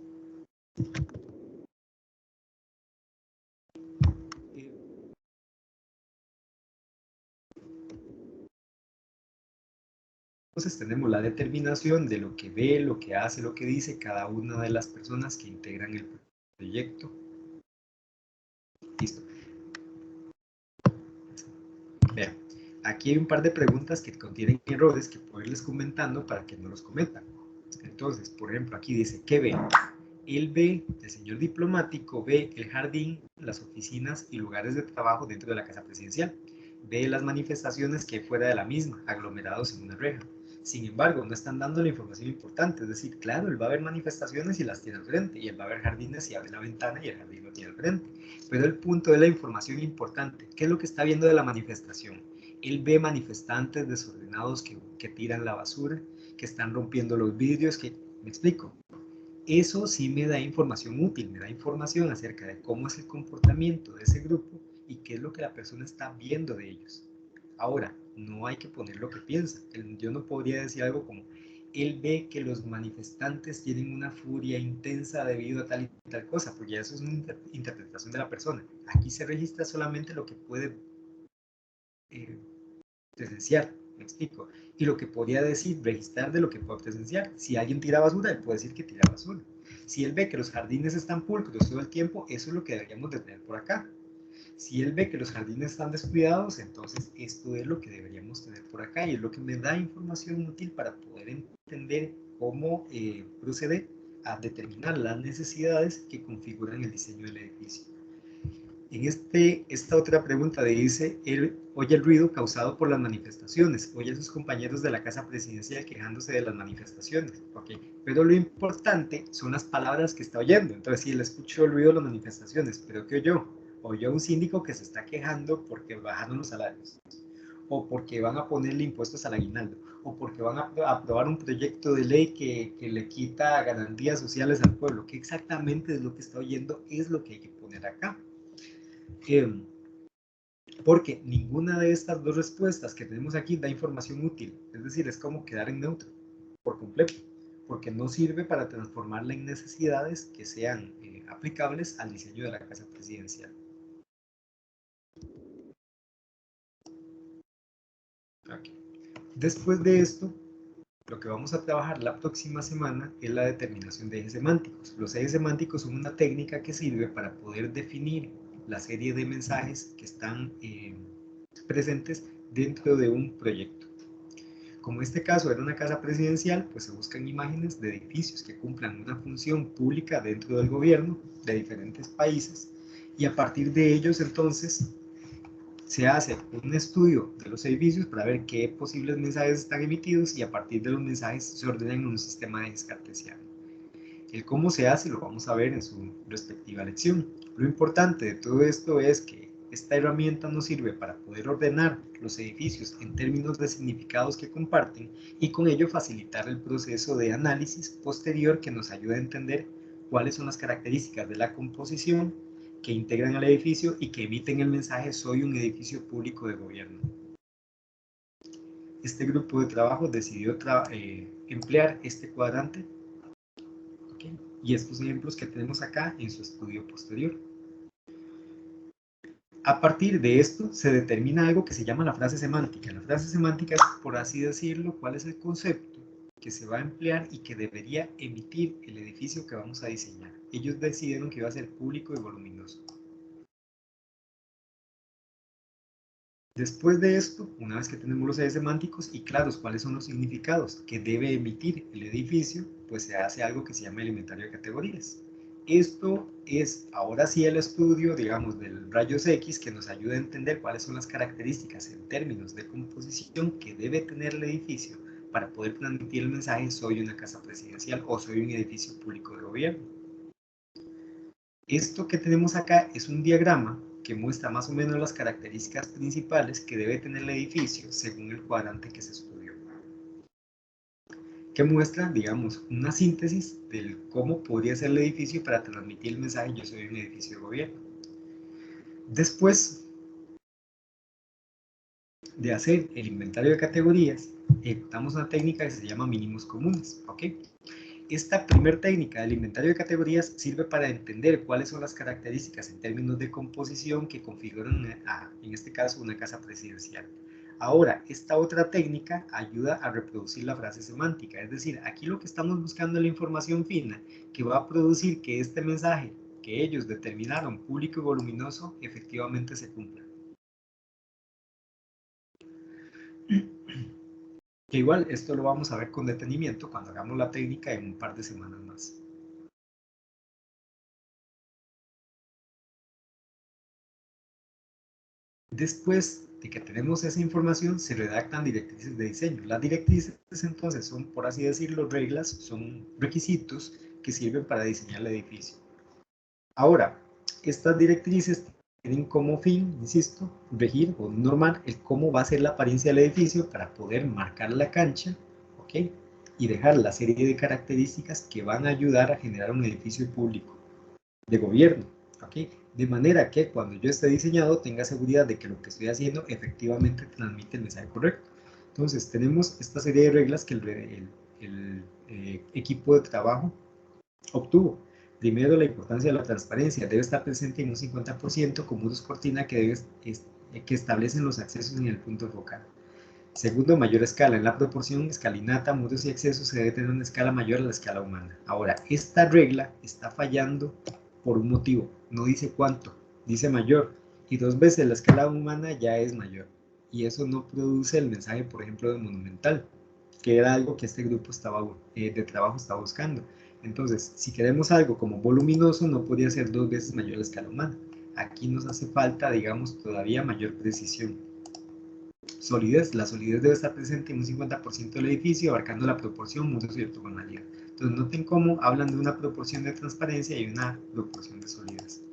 Entonces tenemos la determinación de lo que ve, lo que hace, lo que dice cada una de las personas que integran el proyecto. Listo. Vean, aquí hay un par de preguntas que contienen errores que puedo irles comentando para que no los cometan. Entonces, por ejemplo, aquí dice, ¿qué ve? Él ve, el señor diplomático ve el jardín, las oficinas y lugares de trabajo dentro de la casa presidencial. Ve las manifestaciones que hay fuera de la misma, aglomerados en una reja. Sin embargo, no están dando la información importante, es decir, claro, él va a ver manifestaciones y las tiene al frente, y él va a ver jardines y abre la ventana y el jardín lo tiene al frente. Pero el punto de la información importante, ¿qué es lo que está viendo de la manifestación? Él ve manifestantes desordenados que tiran la basura, que están rompiendo los vidrios, que, ¿me explico? Eso sí me da información útil, me da información acerca de cómo es el comportamiento de ese grupo y qué es lo que la persona está viendo de ellos. Ahora, no hay que poner lo que piensa. Yo no podría decir algo como, él ve que los manifestantes tienen una furia intensa debido a tal y tal cosa, porque eso es una interpretación de la persona. Aquí se registra solamente lo que puede presenciar, me explico. Y lo que podría decir, registrar de lo que puede presenciar. Si alguien tira basura, él puede decir que tira basura. Si él ve que los jardines están pulcros todo el tiempo, eso es lo que deberíamos de tener por acá. Si él ve que los jardines están descuidados, entonces esto es lo que deberíamos tener por acá y es lo que me da información útil para poder entender cómo proceder a determinar las necesidades que configuran el diseño del edificio. En esta otra pregunta dice, él oye el ruido causado por las manifestaciones, oye a sus compañeros de la casa presidencial quejándose de las manifestaciones, okay. Pero lo importante son las palabras que está oyendo. Entonces, si él escuchó el ruido de las manifestaciones, pero ¿qué oyó? Oyó a un síndico que se está quejando porque bajaron los salarios, o porque van a ponerle impuestos al aguinaldo, o porque van a aprobar un proyecto de ley que le quita garantías sociales al pueblo. ¿Qué exactamente es lo que está oyendo? Es lo que hay que poner acá. Porque ninguna de estas dos respuestas que tenemos aquí da información útil, es decir, es como quedar en neutro por completo, porque no sirve para transformarla en necesidades que sean aplicables al diseño de la casa presidencial. Okay. Después de esto, lo que vamos a trabajar la próxima semana es la determinación de ejes semánticos. Los ejes semánticos son una técnica que sirve para poder definir la serie de mensajes que están presentes dentro de un proyecto. Como este caso era una casa presidencial, pues se buscan imágenes de edificios que cumplan una función pública dentro del gobierno de diferentes países y a partir de ellos entonces se hace un estudio de los edificios para ver qué posibles mensajes están emitidos y a partir de los mensajes se ordenan en un sistema de ejes cartesiano. El cómo se hace lo vamos a ver en su respectiva lección. Lo importante de todo esto es que esta herramienta nos sirve para poder ordenar los edificios en términos de significados que comparten y con ello facilitar el proceso de análisis posterior que nos ayuda a entender cuáles son las características de la composición que integran al edificio y que emiten el mensaje soy un edificio público de gobierno. este grupo de trabajo decidió emplear este cuadrante, ¿okay? Y estos ejemplos que tenemos acá en su estudio posterior. A partir de esto se determina algo que se llama la frase semántica. La frase semántica es, por así decirlo, cuál es el concepto que se va a emplear y que debería emitir el edificio que vamos a diseñar. Ellos decidieron que iba a ser público y voluminoso. Después de esto, una vez que tenemos los ejes semánticos y claros cuáles son los significados que debe emitir el edificio, pues se hace algo que se llama el inventario de categorías. Esto es ahora sí el estudio, digamos, del rayos X que nos ayuda a entender cuáles son las características en términos de composición que debe tener el edificio para poder transmitir el mensaje soy una casa presidencial o soy un edificio público de gobierno. Esto que tenemos acá es un diagrama que muestra más o menos las características principales que debe tener el edificio según el cuadrante que se estudió. Que muestra, digamos, una síntesis del cómo podría ser el edificio para transmitir el mensaje yo soy un edificio de gobierno. Después de hacer el inventario de categorías, ejecutamos una técnica que se llama mínimos comunes, ¿ok? Esta primera técnica del inventario de categorías sirve para entender cuáles son las características en términos de composición que configuran, en este caso, una casa presidencial. Ahora, esta otra técnica ayuda a reproducir la frase semántica, es decir, aquí lo que estamos buscando es la información fina que va a producir que este mensaje que ellos determinaron público y voluminoso efectivamente se cumpla. Que igual esto lo vamos a ver con detenimiento cuando hagamos la técnica en un par de semanas más. Después de que tenemos esa información, se redactan directrices de diseño. Las directrices entonces son, por así decirlo, reglas, son requisitos que sirven para diseñar el edificio. Ahora, estas directrices tienen como fin, insisto, regir o normar el cómo va a ser la apariencia del edificio para poder marcar la cancha, ¿ok? Y dejar la serie de características que van a ayudar a generar un edificio público de gobierno, ¿ok? De manera que cuando yo esté diseñado tenga seguridad de que lo que estoy haciendo efectivamente transmite el mensaje correcto. Entonces tenemos esta serie de reglas que el equipo de trabajo obtuvo. Primero, la importancia de la transparencia debe estar presente en un 50% con muros cortina que establecen los accesos en el punto focal. Segundo, mayor escala. En la proporción escalinata, muros y accesos se debe tener una escala mayor a la escala humana. Ahora, esta regla está fallando por un motivo. No dice cuánto, dice mayor. Y 2 veces la escala humana ya es mayor. Y eso no produce el mensaje, por ejemplo, de monumental, que era algo que este grupo de trabajo estaba buscando. Entonces, si queremos algo como voluminoso, no podría ser 2 veces mayor la escala humana. Aquí nos hace falta, digamos, todavía mayor precisión. Solidez. La solidez debe estar presente en un 50% del edificio, abarcando la proporción, muros y ortogonalidad. Entonces, noten cómo hablan de una proporción de transparencia y una proporción de solidez.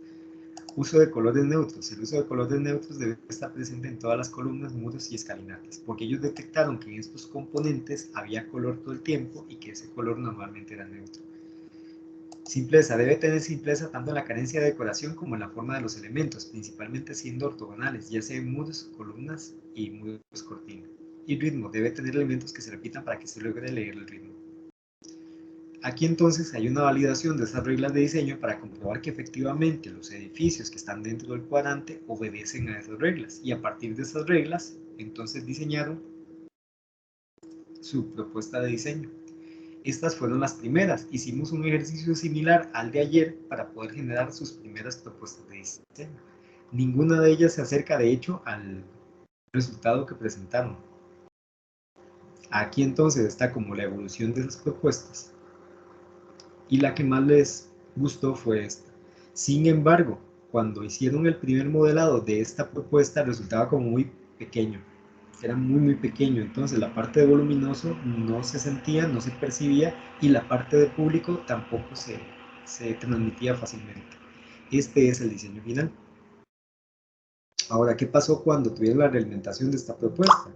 Uso de colores neutros. El uso de colores neutros debe estar presente en todas las columnas, muros y escalinatas, porque ellos detectaron que en estos componentes había color todo el tiempo y que ese color normalmente era neutro. Simpleza. Debe tener simpleza tanto en la carencia de decoración como en la forma de los elementos, principalmente siendo ortogonales, ya sea en muros, columnas y muros cortina. Y ritmo. Debe tener elementos que se repitan para que se logre leer el ritmo. Aquí entonces hay una validación de esas reglas de diseño para comprobar que efectivamente los edificios que están dentro del cuadrante obedecen a esas reglas. Y a partir de esas reglas, entonces diseñaron su propuesta de diseño. Estas fueron las primeras. Hicimos un ejercicio similar al de ayer para poder generar sus primeras propuestas de diseño. Ninguna de ellas se acerca, de hecho, al resultado que presentaron. Aquí entonces está como la evolución de esas propuestas. Y la que más les gustó fue esta. Sin embargo, cuando hicieron el primer modelado de esta propuesta, resultaba como muy pequeño. Era muy pequeño, entonces la parte de voluminoso no se sentía, no se percibía, y la parte de público tampoco se transmitía fácilmente. Este es el diseño final. Ahora, ¿qué pasó cuando tuvieron la realimentación de esta propuesta?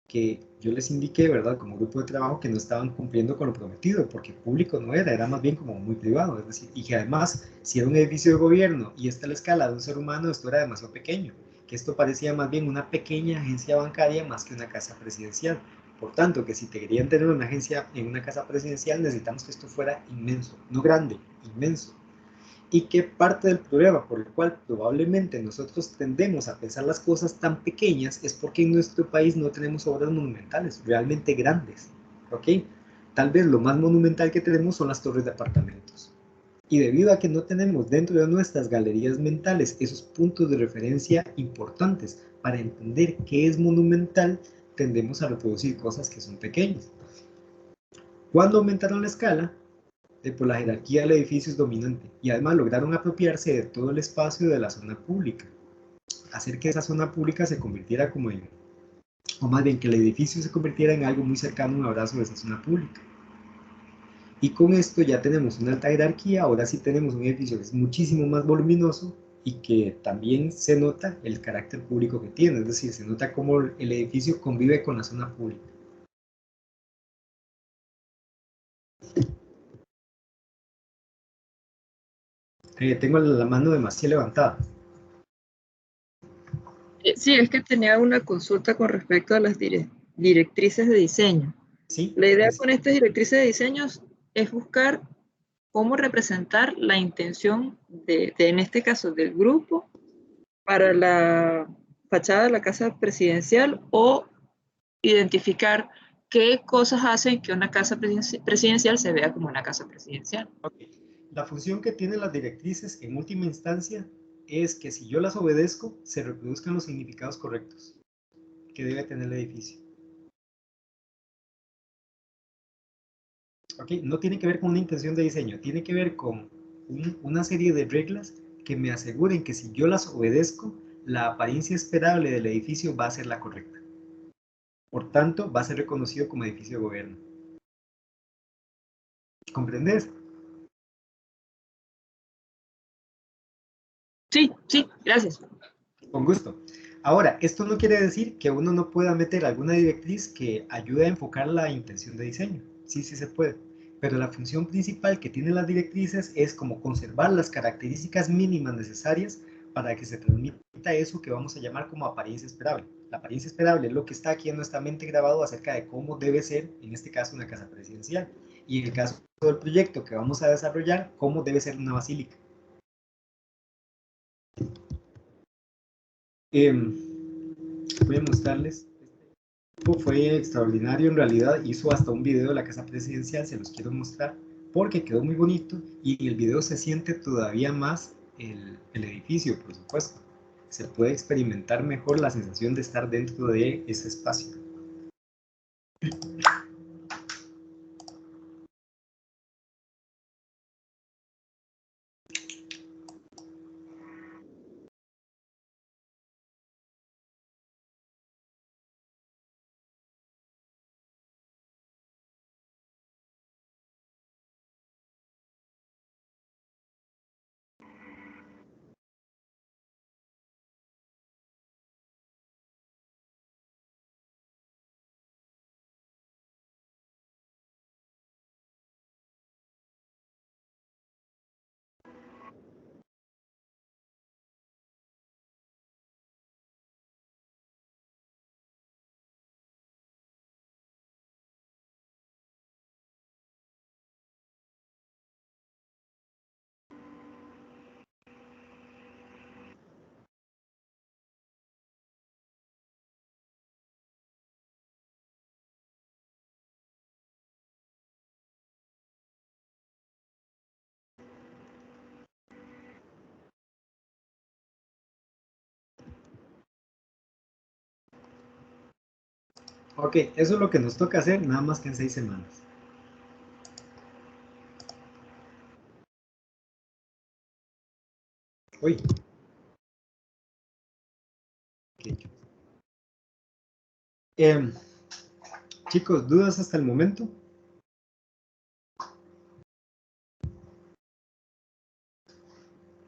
Que yo les indiqué, ¿verdad?, como grupo de trabajo, que no estaban cumpliendo con lo prometido, porque público no era más bien como muy privado, es decir, y que además, si era un edificio de gobierno y esta es la escala de un ser humano, esto era demasiado pequeño, que esto parecía más bien una pequeña agencia bancaria más que una casa presidencial. Por tanto, que si te querían tener una agencia en una casa presidencial, necesitamos que esto fuera inmenso, no grande, inmenso. Y que parte del problema por el cual probablemente nosotros tendemos a pensar las cosas tan pequeñas es porque en nuestro país no tenemos obras monumentales realmente grandes, ¿ok? Tal vez lo más monumental que tenemos son las torres de apartamentos. Y debido a que no tenemos dentro de nuestras galerías mentales esos puntos de referencia importantes para entender qué es monumental, tendemos a reproducir cosas que son pequeñas. Cuando aumentaron la escala, por la jerarquía del edificio es dominante y además lograron apropiarse de todo el espacio de la zona pública, hacer que esa zona pública se convirtiera como en, o más bien que el edificio se convirtiera en algo muy cercano a un abrazo de esa zona pública. Y con esto ya tenemos una alta jerarquía, ahora sí tenemos un edificio que es muchísimo más voluminoso y que también se nota el carácter público que tiene, es decir, se nota cómo el edificio convive con la zona pública. Tengo la mano demasiado levantada. Sí, es que tenía una consulta con respecto a las directrices de diseño. ¿Sí? La idea con estas directrices de diseño es buscar cómo representar la intención en este caso, del grupo para la fachada de la casa presidencial o identificar qué cosas hacen que una casa presidencial se vea como una casa presidencial. Okay. La función que tienen las directrices en última instancia es que si yo las obedezco, se reproduzcan los significados correctos que debe tener el edificio. Okay. No tiene que ver con una intención de diseño, tiene que ver con una serie de reglas que me aseguren que si yo las obedezco, la apariencia esperable del edificio va a ser la correcta. Por tanto, va a ser reconocido como edificio de gobierno. ¿Comprendes? Sí, sí, gracias. Con gusto. Ahora, esto no quiere decir que uno no pueda meter alguna directriz que ayude a enfocar la intención de diseño. Sí, sí se puede. Pero la función principal que tienen las directrices es como conservar las características mínimas necesarias para que se transmita eso que vamos a llamar como apariencia esperable. La apariencia esperable es lo que está aquí en nuestra mente grabado acerca de cómo debe ser, en este caso, una casa presidencial. Y en el caso del proyecto que vamos a desarrollar, cómo debe ser una basílica. Voy a mostrarles. Fue extraordinario, en realidad hizo hasta un video de la casa presidencial, se los quiero mostrar porque quedó muy bonito y en el video se siente todavía más el edificio, por supuesto. Se puede experimentar mejor la sensación de estar dentro de ese espacio. Ok, eso es lo que nos toca hacer, nada más que en 6 semanas. Uy. Okay. Chicos, ¿dudas hasta el momento?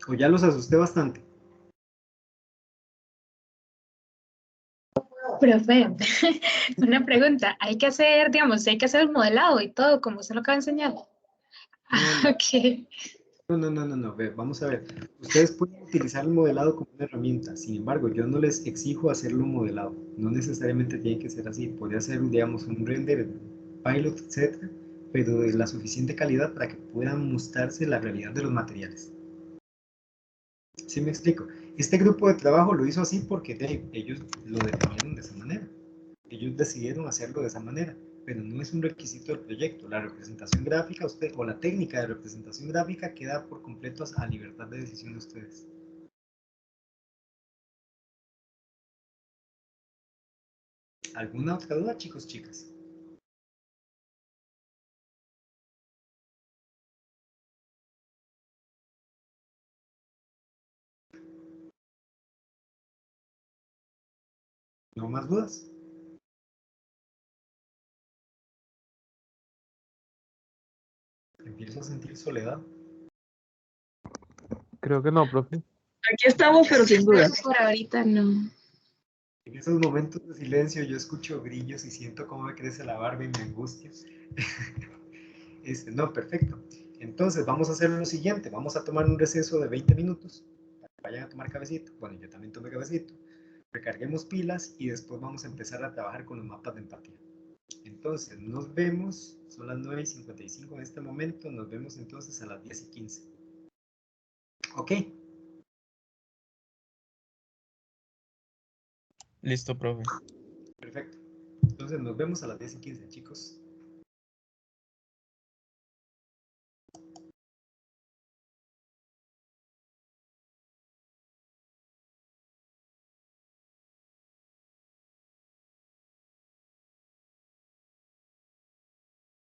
¿O ya los asusté bastante? Profe, una pregunta, hay que hacer, digamos, hay que hacer el modelado y todo, como usted lo acaba de enseñar. No, Ok. No, vamos a ver. Ustedes pueden utilizar el modelado como una herramienta, sin embargo, yo no les exijo hacerlo modelado. No necesariamente tiene que ser así. Podría ser, digamos, un render, pilot, etcétera, pero de la suficiente calidad para que puedan mostrarse la realidad de los materiales. ¿Sí me explico? Este grupo de trabajo lo hizo así porque ellos lo definieron de esa manera. Ellos decidieron hacerlo de esa manera, pero no es un requisito del proyecto. La representación gráfica o la técnica de representación gráfica queda por completo a libertad de decisión de ustedes. ¿Alguna otra duda, chicos, chicas? ¿No más dudas? Empiezo a sentir soledad. Creo que no, profe. Aquí estamos, pero sin duda. Por ahorita no. En esos momentos de silencio yo escucho grillos y siento cómo me crece la barba y me angustia. No, perfecto. Entonces vamos a hacer lo siguiente. Vamos a tomar un receso de 20 minutos. Vayan a tomar cafecito. Bueno, yo también tomé cafecito. Recarguemos pilas y después vamos a empezar a trabajar con los mapas de empatía. Entonces, nos vemos. Son las 9:55 en este momento. Nos vemos entonces a las 10:15. ¿Ok? Listo, profe. Perfecto. Entonces nos vemos a las 10:15, chicos.